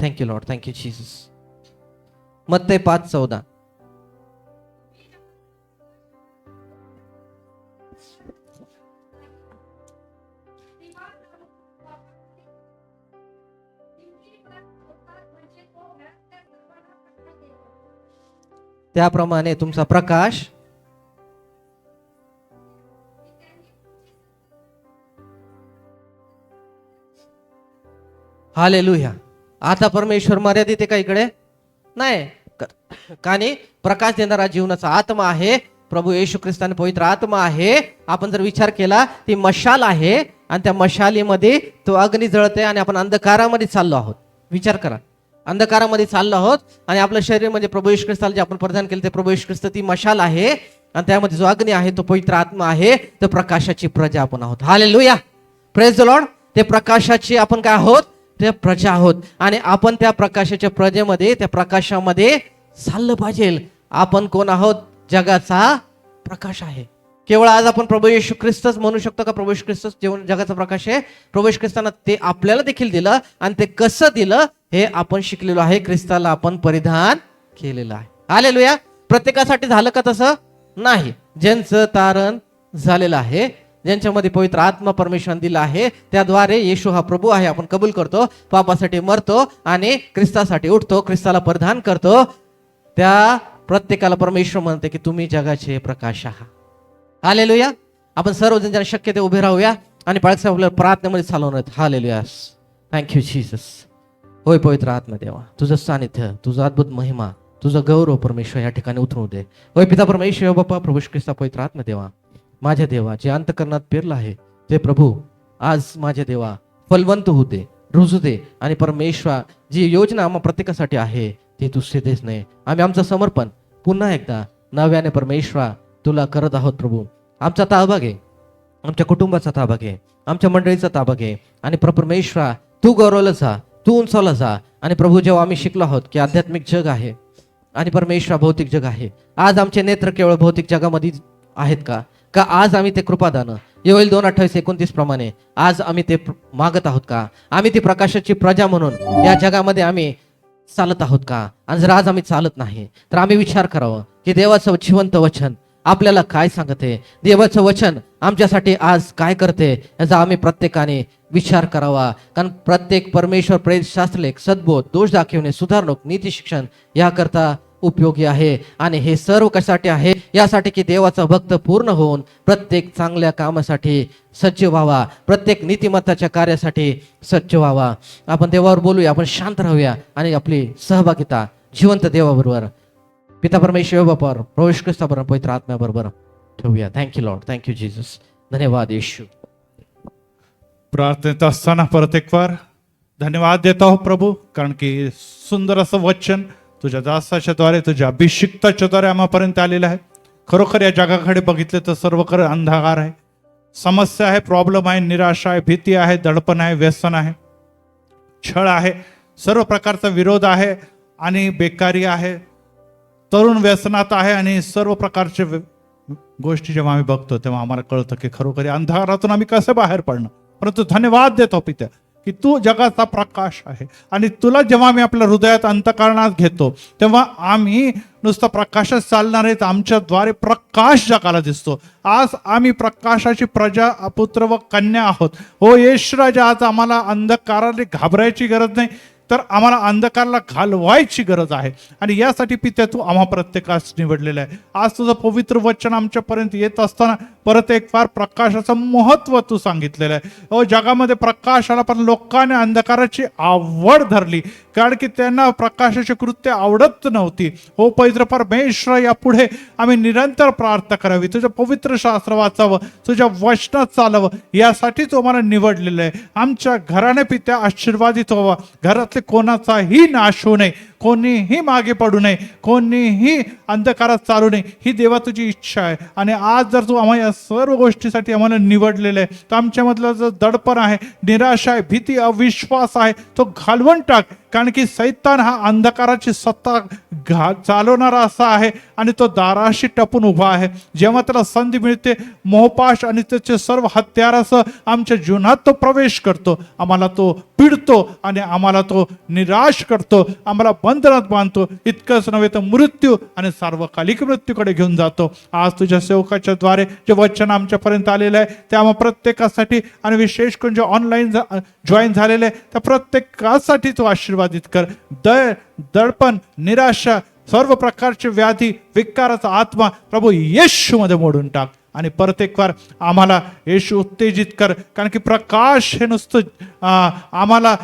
Thank you lord, thank you Jesus. मत्ते 5:14. त्याप्रमाणे तुमचा प्रकाश हालेलुया. आता परमेश्वर मर्यादित आहे का इकडे? नाही. कानी प्रकाश देणारा जीवनाचा आत्मा आहे, प्रभू येशू ख्रिस्ताने पवित्र आत्मा आहे. आपण जर विचार केला ती मशाल आहे आणि त्या मशालीमध्ये तो अग्नी जळते आणि आपण अंधकारामध्ये चाललो आहोत. विचार करा, अंधकारामध्ये चाललो आहोत आणि आपलं शरीर म्हणजे प्रभू येशू ख्रिस्ताला जे आपण प्रदान केले ते प्रभू येशू ख्रिस्त ती मशाल आहे आणि त्यामध्ये जो अग्नी आहे तो पवित्र आत्मा आहे. तर प्रकाशाची प्रजा आपण आहोत. Hallelujah, praise the Lord. ते प्रकाशाची आपण काय आहोत? ते प्रजा आहोत. आणि आपण त्या प्रकाशाच्या प्रजेमध्ये, त्या प्रकाशामध्ये चाललं पाहिजे. आपण कोण आहोत? जगाचा प्रकाश आहे. केवळ आज आपण प्रभू येशू ख्रिस्तच म्हणू शकतो का प्रभू येशू ख्रिस्तच जगाचा प्रकाश आहे? प्रभू येशू ख्रिस्तानं ते आपल्याला देखील दिलं आणि ते कसं दिलं हे आपण शिकलेलो आहे. ख्रिस्ताला आपण परिधान केलेलं आहे. हालेलुया. प्रत्येकासाठी झालं का तसं? नाही. ज्यांचं तारण झालेलं आहे, ज्यांच्यामध्ये पवित्र आत्मा परमेश्वराने दिला आहे, त्याद्वारे येशू हा प्रभू आहे आपण कबूल करतो, पापासाठी मरतो आणि ख्रिस्तासाठी उठतो, ख्रिस्ताला परिधान करतो, त्या प्रत्येकाला परमेश्वर म्हणते की तुम्ही जगाचे प्रकाश आहात. हालेलुया. आपण सर्वजण ज्यांना शक्य ते उभे राहूया आणि पाळसाहेब आपल्याला प्रार्थनेमध्ये चालवणार आहेत. हालेलुया. Thank you Jesus. होय पवित्र आत्मा देवा, तुझं सानिध्य, तुझं अद्भुत महिमा, तुझं गौरव परमेश्वर या ठिकाणी उतरू दे. होय पिता परमेश्वर, बाप्पा प्रभू ख्रिस्ता पवित्र आत्मा देवा, माझ्या देवा जे अंतकरणात पेरलं आहे ते प्रभू आज माझ्या देवा फलवंत होऊ दे, रुजू दे. आणि परमेश्वर जी योजना आम्हा प्रत्येकासाठी आहे ती तू सिद्धेच नाही. आम्ही आमचं समर्पण पुन्हा एकदा नव्याने परमेश्वर तुला करत आहोत प्रभू. आमचा ताबा घे, आमच्या कुटुंबाचा ताबा घे, आमच्या मंडळीचा ताबा घे. आणि परमेश्वर तू गौरवलं जा, तू उंचावला जा. आणि प्रभू जेव्हा आम्ही शिकलो आहोत की आध्यात्मिक जग आहे आणि परमेश्वर भौतिक जग आहे, आज आमचे नेत्र केवळ भौतिक जगामध्ये आहेत का? का आज आम्ही ते कृपादान योएल 2:28-29 प्रमाणे आज आम्ही ते मागत आहोत का? आम्ही ती प्रकाशाची प्रजा म्हणून या जगामध्ये आम्ही चालत आहोत का? आणि जर आज आम्ही चालत नाही तर आम्ही विचार करावं की देवाचं जिवंत वचन आपल्याला काय सांगते, देवाचं वचन आमच्यासाठी आज काय करते, याचा आम्ही प्रत्येकाने विचार करावा. कारण प्रत्येक परमेश्वर प्रेरित शास्त्रलेख, सद्बोध, दोष दाखवणे, सुधारणूक, नीती शिक्षण याकरता उपयोगी आहे. आणि हे सर्व कशासाठी आहे? यासाठी की देवाचा भक्त पूर्ण होऊन प्रत्येक चांगल्या कामासाठी सज्ज व्हावा, प्रत्येक नीतिमत्ताच्या कार्यासाठी सज्ज व्हावा. आपण देवावर बोलूया, आपण शांत राहूया आणि आपली सहभागिता जिवंत देवाबरोबर, पिता परमेश्वर बापावर, प्रवेश ख्रिस्ताबरोबर, पवित्र आत्म्याबरोबर ठेवूया. Thank you lord, thank you Jesus. धन्यवाद येशू. प्रार्थनेत असताना परत एक वार धन्यवाद देत आहो प्रभू, कारण की सुंदर असं वचन तुझ्या दासाच्या द्वारे, तुझ्या अभिषिक्ताच्या द्वारे आम्हापर्यंत आलेलं आहे. खरोखर या जगाकडे बघितले तर सर्वकडे अंधकार आहे, समस्या आहे, प्रॉब्लेम आहे, निराशा आहे, भीती आहे, दडपण आहे, व्यसन आहे, छळ आहे, सर्व प्रकारचा विरोध आहे आणि बेकारी आहे, तरुण व्यसनात आहे आणि सर्व प्रकारचे गोष्टी जेव्हा आम्ही बघतो तेव्हा आम्हाला कळतं की खरोखर या अंधारातून आम्ही कसं बाहेर पडणं. परंतु धन्यवाद देतो पित्या की तू जगाचा प्रकाश आहे. आणि तुला जेव्हा आम्ही आपल्या हृदयात अंतःकरणात घेतो तेव्हा आम्ही नुसतं प्रकाशात चालणार आहेत, आमच्याद्वारे प्रकाश जगाला दिसतो. आज आम्ही प्रकाशाची प्रजा, पुत्र व कन्या आहोत. हो येशूराजा, आज आम्हाला अंधकाराने घाबरायची गरज नाही, तर आम्हाला अंधकारला घालवायची गरज आहे. आणि यासाठी पित्या तू आम्हा प्रत्येकास निवडलेलं आहे. आज तुझं पवित्र वचन आमच्यापर्यंत येत असताना परत एक फार प्रकाशाचं महत्त्व तू सांगितलेलं आहे. हो जगामध्ये प्रकाश आला पण लोकांनी अंधकाराची आवड धरली, कारण की त्यांना प्रकाशाची कृत्य आवडत नव्हती. हो पवित्र परमेश्वर, यापुढे आम्ही निरंतर प्रार्थना करावी, तुझं पवित्र शास्त्र वाचावं, तुझ्या वचनात चालावं, यासाठी तू आम्हाला निवडलेलं आहे. आमच्या घराने पित्या आशीर्वादित व्हावा, घरातले कोणाचाही नाश होऊ नये, कोणीही मागे पडू नये, कोणीही अंधकारात चालू नये, ही देवा तुझी इच्छा आहे. आणि आज जर तू आम्हाला या सर्व गोष्टीसाठी आम्हाला निवडलेलं आहे तर आमच्यामधलं जो दडपण आहे, निराशा आहे, भीती, अविश्वास आहे, तो घालवून टाक. कारण की सैतान हा अंधकाराची सत्ता चालवणारा असा आहे आणि तो दाराशी टपून उभा आहे. जेव्हा त्याला संधी मिळते, मोहपाश आणि त्याचे सर्व हत्यारासह आमच्या जीवनात तो प्रवेश करतो, आम्हाला तो पिडतो आणि आम्हाला तो निराश करतो, आम्हाला बंधनात बांधतो. इतकंच नव्हे तर मृत्यू आणि सार्वकालिक मृत्यूकडे घेऊन जातो. आज तुझ्या सेवकाच्या द्वारे जे वचन आमच्यापर्यंत आलेलं आहे ते आम्हा प्रत्येकासाठी आणि विशेष करून जे ऑनलाईन जॉईन झालेले आहे त्या प्रत्येकासाठी तू आशीर्वादित कर. दडपण, निराशा, सर्व प्रकारचे व्याधी, विकाराचा आत्मा प्रभू येशूमध्ये मोडून टाक. आणि परत एक वार आम्हाला येशू उत्तेजित कर, कारण की प्रकाश हे नुसतं आम्हाला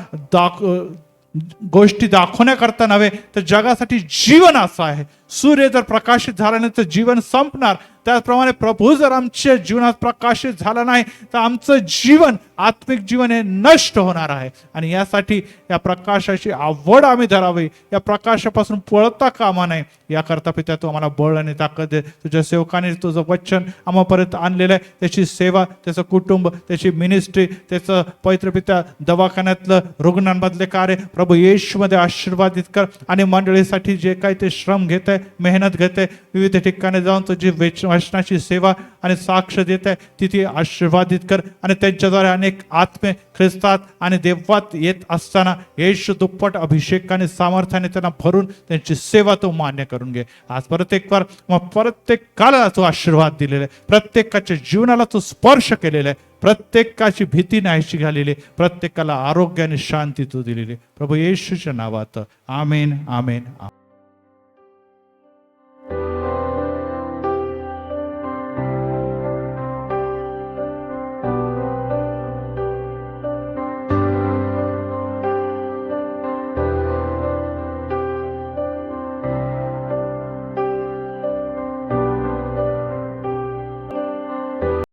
गोष्टी दाखवण्याकरता नव्हे तर जगासाठी जीवन असं आहे, सूर्य जर प्रकाशित झाला नाही तर जीवन संपणार, त्याचप्रमाणे प्रभू जर आमच्या जीवनात प्रकाशित झाला नाही तर आमचं जीवन, आत्मिक जीवन हे नष्ट होणार आहे. आणि यासाठी या प्रकाशाची आवड आम्ही धरावी, या प्रकाशापासून पळता कामा नये. याकरता पिता तू आम्हाला बळ आणि ताकद दे. तुझ्या सेवकाने तुझं वचन आम्हापर्यंत आणलेलं आहे, त्याची सेवा, त्याचं कुटुंब, त्याची मिनिस्ट्री, त्याचं पवित्र पिता दवाखान्यातलं रुग्णांमधले कार्य प्रभू येशूमध्ये आशीर्वादित कर. आणि मंडळीसाठी जे काही ते श्रम घेत आहे, मेहनत घेत आहे, विविध ठिकाणी जाऊन तुझी वचनाची सेवा आणि साक्ष देत आहे, तिथे आशीर्वादित कर. आणि त्यांच्याद्वारे अनेक आत्मे ख्रिस्तात आणि देवात येत असताना येशू दुप्पट अभिषेकाने सामर्थ्याने त्यांना भरून त्यांची सेवा तू मान्य करून घे. आज प्रत्येकाला तू आशीर्वाद दिलेला आहे, प्रत्येकाच्या जीवनाला तू स्पर्श केलेला आहे, प्रत्येकाची भीती नाहीशी घालेली, प्रत्येकाला आरोग्य आणि शांती तू दिलेली. प्रभू येशूच्या नावात आमेन, आमेन, आमेन.